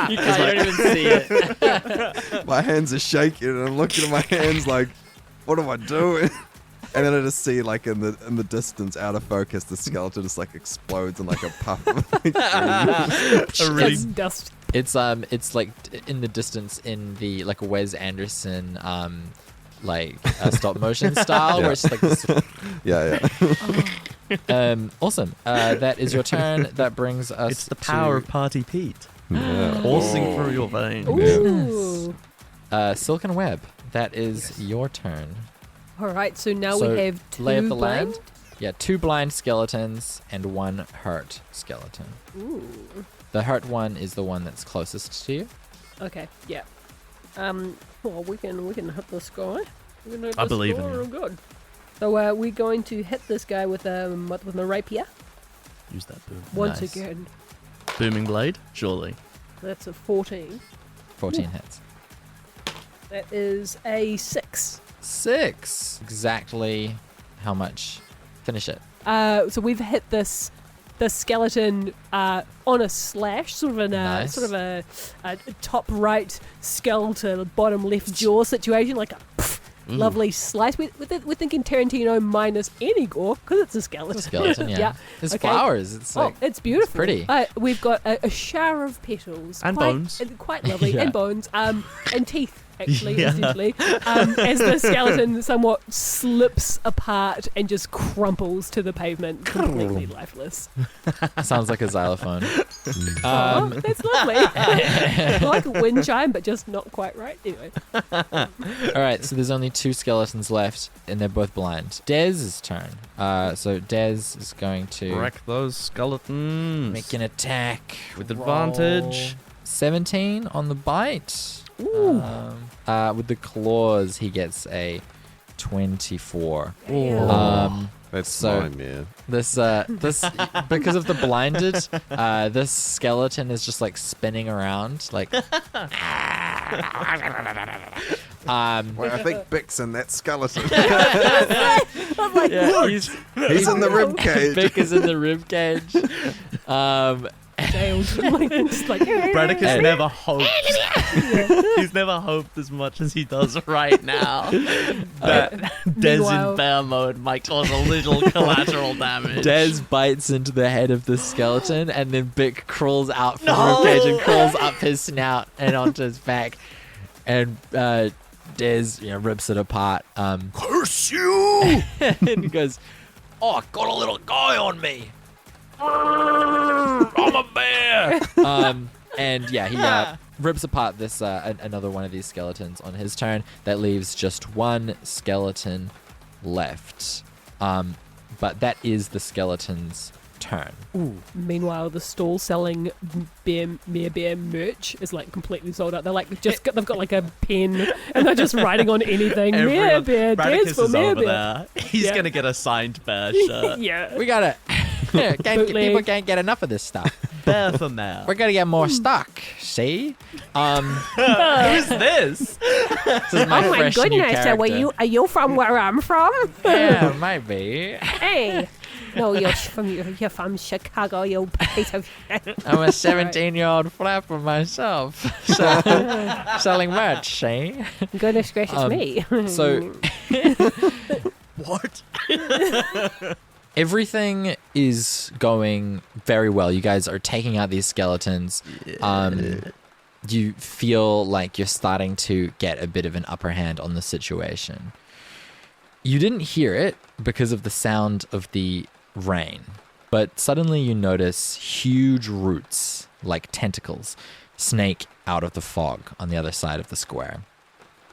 You don't even see it. My hands are shaking, and I'm looking at my hands like, what am I doing? And then I just see, like, in the distance, out of focus, the skeleton just like explodes in like a puff of like, A really That's dust. It's like in the distance in the like Wes Anderson stop motion style Yeah. where it's like this. yeah. Awesome. That is your turn. That brings us. It's the power to of Party Pete. Yeah. Coursing through your veins. Ooh. Silkenweb. That is your turn. All right, so now So, we have 2 lay of the blind. land. Yeah, 2 blind skeletons and 1 hurt skeleton. Ooh. The hurt one is the one that's closest to you. Okay, yeah. Well, we can hit this guy. We can hit I this believe guy in you. real good. So we're going to hit this guy with the rapier Use that boom. once Nice. again. Booming blade? Surely. That's a 14. 14 hits. That is a 6. 6. Exactly how much? Finish it. So we've hit this skeleton on a slash, sort of in a Nice. sort of a top right skull to bottom left jaw situation, like a lovely slice. We're thinking Tarantino minus any gore because it's a skeleton. It's a skeleton, yeah. Yeah. There's Okay. flowers. It's like It's beautiful. pretty. We've got a shower of petals And quite, bones. quite lovely, Yeah. and bones, and teeth. Actually, Yeah. essentially, as the skeleton somewhat slips apart and just crumples to the pavement, completely lifeless. sounds like a xylophone. Oh, that's lovely. Like a wind chime, but just not quite right. Anyway, All right, so there's only 2 skeletons left, and they're both blind. Dez's turn. So Dez is going to Wreck those skeletons. make an attack With advantage. 17 on the bite. Ooh. With the claws, he gets a 24. Damn. That's So- fine, man. This because of the blinded, this skeleton is just like spinning around, like. Wait, I think Bick's in that skeleton. I'm like, Yeah, he's He's in the rib cage. Vic is in the rib cage. jailed. Just like, Bradicus Hey. never hoped. He's never hoped as much as he does right now. That Des Meanwhile- in bear mode might cause a little collateral damage. Des bites into the head of the skeleton, and then Bic crawls out from the rib cage and crawls up his snout and onto his back, and Des rips it apart. Curse you! And he goes, "Oh, I got a little guy on me. I'm a bear." And yeah, he rips apart this another one of these skeletons on his turn. That leaves just 1 skeleton left. But that is the skeleton's turn. Meanwhile, the stall selling Mere Bear merch is like completely sold out. They're like they've got like a pen and they're just writing on anything. Mere Bear, dance Bradicus for is Mere over Bear. there. He's gonna get a signed bear shirt. Yeah. We gotta. People can't get enough of this stuff. Bear for mayor. We're gonna get more stock. See? Who's this? This is my Oh my fresh new goodness, character. are you from where I'm from? Yeah, might be. Hey. No, you're from Chicago, you piece of shit. I'm a 17-year-old flapper myself, selling merch. See? Goodness gracious me. So What? everything is going very well. You guys are taking out these skeletons. You feel like you're starting to get a bit of an upper hand on the situation. You didn't hear it because of the sound of the rain, but suddenly you notice huge roots, like tentacles, snake out of the fog on the other side of the square.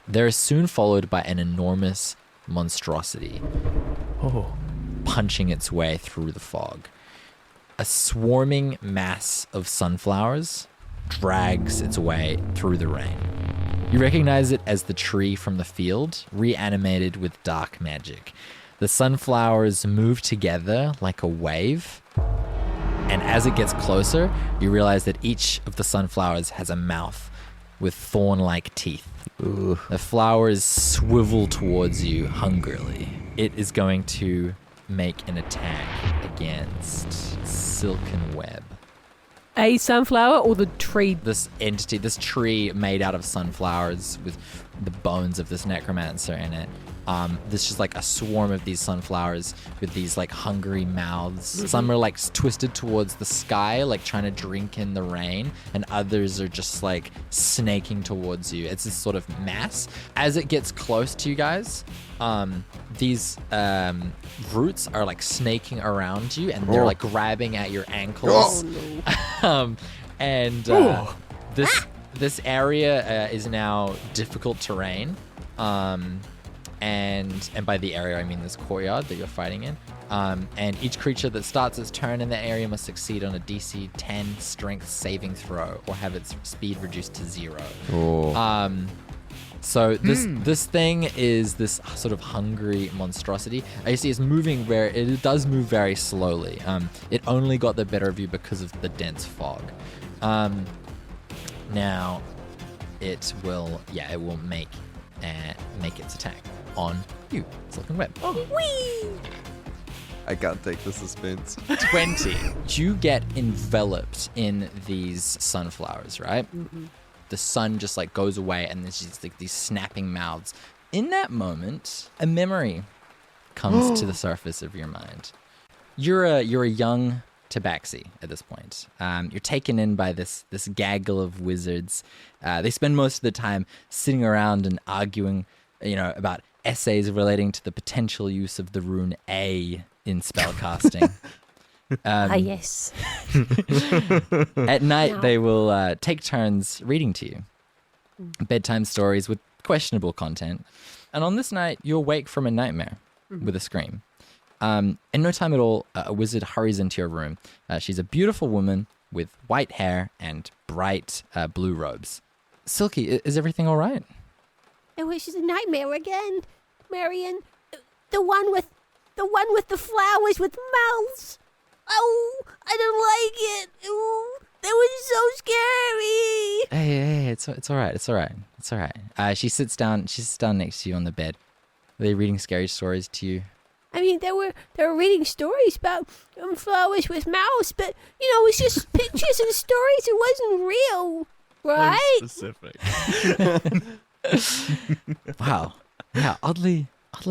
They're soon followed by an enormous monstrosity punching its way through the fog. A swarming mass of sunflowers drags its way through the rain. You recognize it as the tree from the field, reanimated with dark magic. The sunflowers move together like a wave, and as it gets closer, you realize that each of the sunflowers has a mouth with thorn-like teeth. Ooh. The flowers swivel towards you hungrily. It is going to make an attack against Silkenweb. A sunflower or the tree? This entity, this tree made out of sunflowers with the bones of this necromancer in it. There's just like a swarm of these sunflowers with these like hungry mouths. Some are like twisted towards the sky, like trying to drink in the rain, and others are just like snaking towards you. It's this sort of mass. As it gets close to you guys, these roots are like snaking around you, and they're like grabbing at your ankles. This area is now difficult terrain. And by the area I mean this courtyard that you're fighting in. And each creature that starts its turn in the area must succeed on a DC 10 strength saving throw or have its speed reduced to 0. So this thing is this sort of hungry monstrosity. You see it's moving it does move very slowly. It only got the better of you because of the dense fog. Now it will make its attack on you, Silkenweb. I can't take the suspense. 20. You get enveloped in these sunflowers, right? Mm-hmm. The sun just like goes away, and there's just like these snapping mouths. In that moment, a memory comes to the surface of your mind. You're a young tabaxi at this point. You're taken in by this gaggle of wizards. They spend most of the time sitting around and arguing, about essays relating to the potential use of the rune A in spellcasting. Yes. At night, they will take turns reading to you. Bedtime stories with questionable content. And on this night, you awake from a nightmare with a scream. In no time at all, a wizard hurries into your room. She's a beautiful woman with white hair and bright blue robes. Silky, is everything all right? It was just a nightmare again, Marion. The one with the flowers with mouths. Oh, I don't like it. Ooh, that was so scary. Hey, it's all right. It's all right. She sits down next to you on the bed. Are they reading scary stories to you? I mean, they were reading stories about flowers with mouths, but it was just pictures and stories. It wasn't real, right? Specific. Wow. Yeah, oddly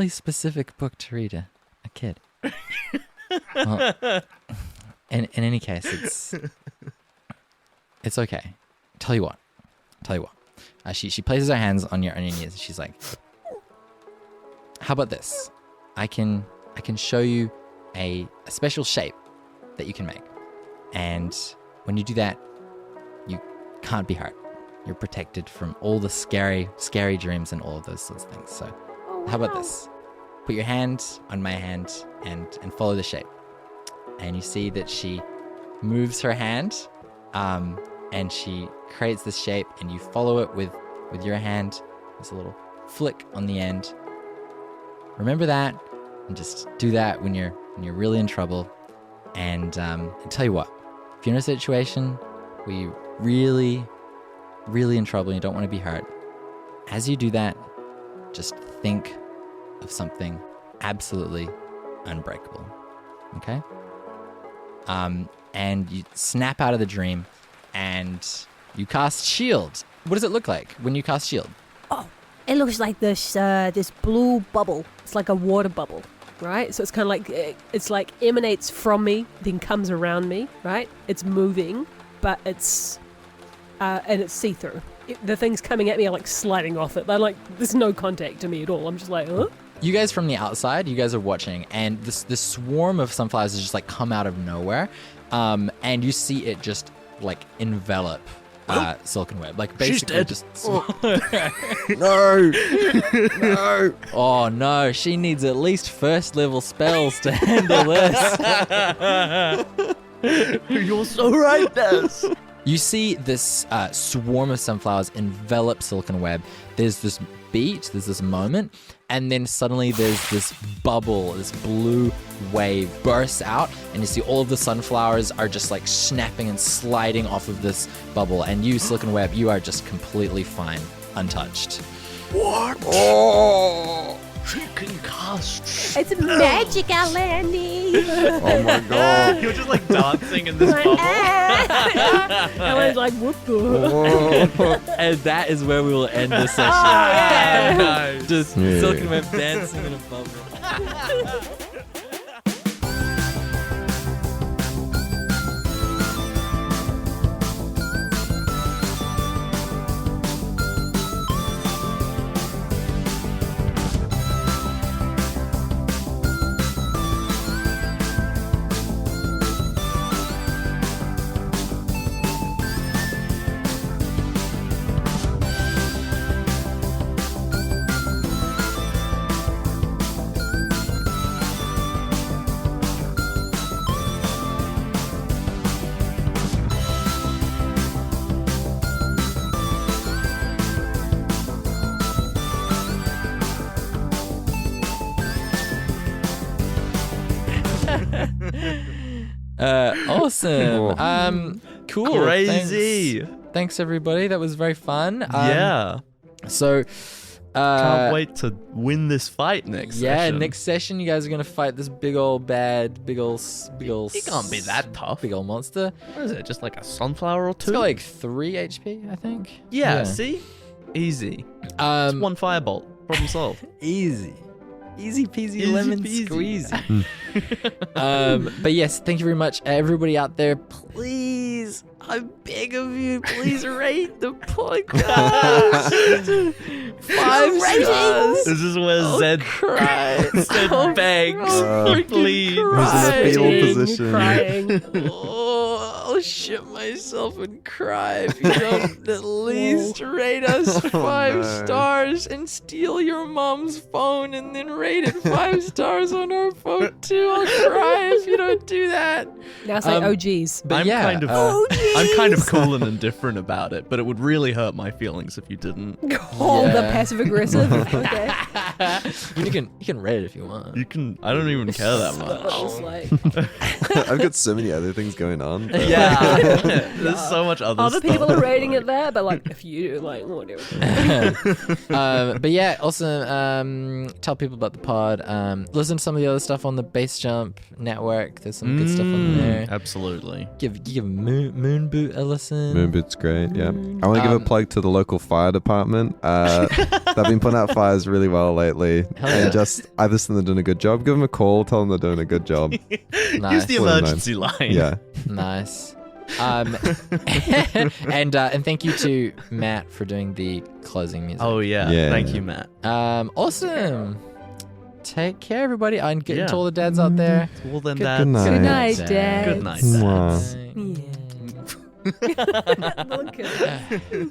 specific book to read a kid. Well, in any case, it's okay. Tell you what. She places her hands on your knees and she's like, "How about this? I can show you a special shape that you can make, and when you do that, you can't be hurt. You're protected from all the scary dreams and all of those sorts of things. So, how about this? put your hand on my hand and follow the shape. And you see that she moves her hand, and she creates this shape, and you follow it with your hand. There's a little flick on the end. Remember that, and just do that when you're really in trouble. And tell you what, if you're in a situation where you're really, really in trouble and you don't want to be hurt, as you do that, just think of something absolutely unbreakable. Okay? And you snap out of the dream, and you cast shield. What does it look like when you cast shield? Oh, it looks like this blue bubble. It's like a water bubble, right? So it's kind of like it's like emanates from me, then comes around me, right? It's moving, but it's and it's see-through. The things coming at me are like sliding off it. They're like, there's no contact to me at all. I'm just like, huh? You guys from the outside, you guys are watching, and this swarm of sunflowers has just like come out of nowhere, and you see it just like envelop Silkenweb. Like basically just. No! No! Oh no, she needs at least first level spells to handle this. You're so right, Des. You see this swarm of sunflowers envelop Silkenweb. There's this beat, there's this moment, and then suddenly there's this bubble, this blue wave bursts out, and you see all of the sunflowers are just like snapping and sliding off of this bubble, and you, Silkenweb, you are just completely fine, untouched. What? Oh! She can cast. It's magic, Alani. Oh my god. You're just like dancing in this bubble. Ellen's like, what the? Oh. And that is where we will end the session. No. Just Yeah. Silkenweb dancing in a bubble. Awesome. Cool. Crazy. Thanks everybody. That was very fun. Yeah. So, Can't wait to win this fight next session. next session you guys are gonna fight this big old bad, big old. It can't be that tough. Big old monster. What is it? Just like a sunflower or two? It's got like 3 HP, I think. yeah, see? Easy. It's one firebolt. Problem solved. Easy peasy Easy lemon peasy. squeezy. But yes, thank you very much, everybody out there. Please, I beg of you, please rate the podcast. 5 stars. This is where Zed Christ. Zed begs. Please. He's in a fetal position. Crying. Oh, I'll shit myself and cry if you don't at least rate us 5 no. stars and steal your mom's phone and then rate it 5 stars on her phone too. I'll cry if you don't do that. Now it's like, oh geez. But I'm yeah, kind of cool and indifferent about it, but it would really hurt my feelings if you didn't. Oh, the Yeah. passive aggressive. Okay. you can rate it if you want. You can. I don't even care that much. It's like, I've got so many other things going on. but- Yeah. There's so much other other stuff. people are rating it there, but like, if you like, whatever. But yeah, also tell people about the pod. Listen to some of the other stuff on the Base Jump network. There's some good stuff on there. Absolutely. Give Moon Boot a listen. Moonboot's great, yeah. I want to give a plug to the local fire department. They've been putting out fires really well lately. Hell yeah. And just, I just think they're doing a good job. Give them a call, tell them they're doing a good job. Nice. Use the Well emergency line. Yeah. Nice. And thank you to Matt for doing the closing music. Oh yeah. Yeah. Thank you, Matt. Awesome. Take care, everybody. I'm getting Yeah. to all the dads out there. To all them Good dads. night. Good night, Dad. Dad. Good night, Mwah. Yeah.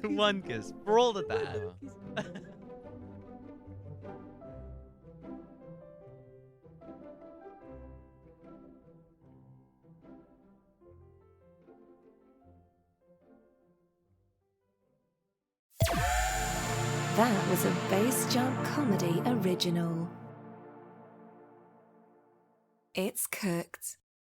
One kiss for all the dads. That was a Bass Jump Comedy original. It's cooked.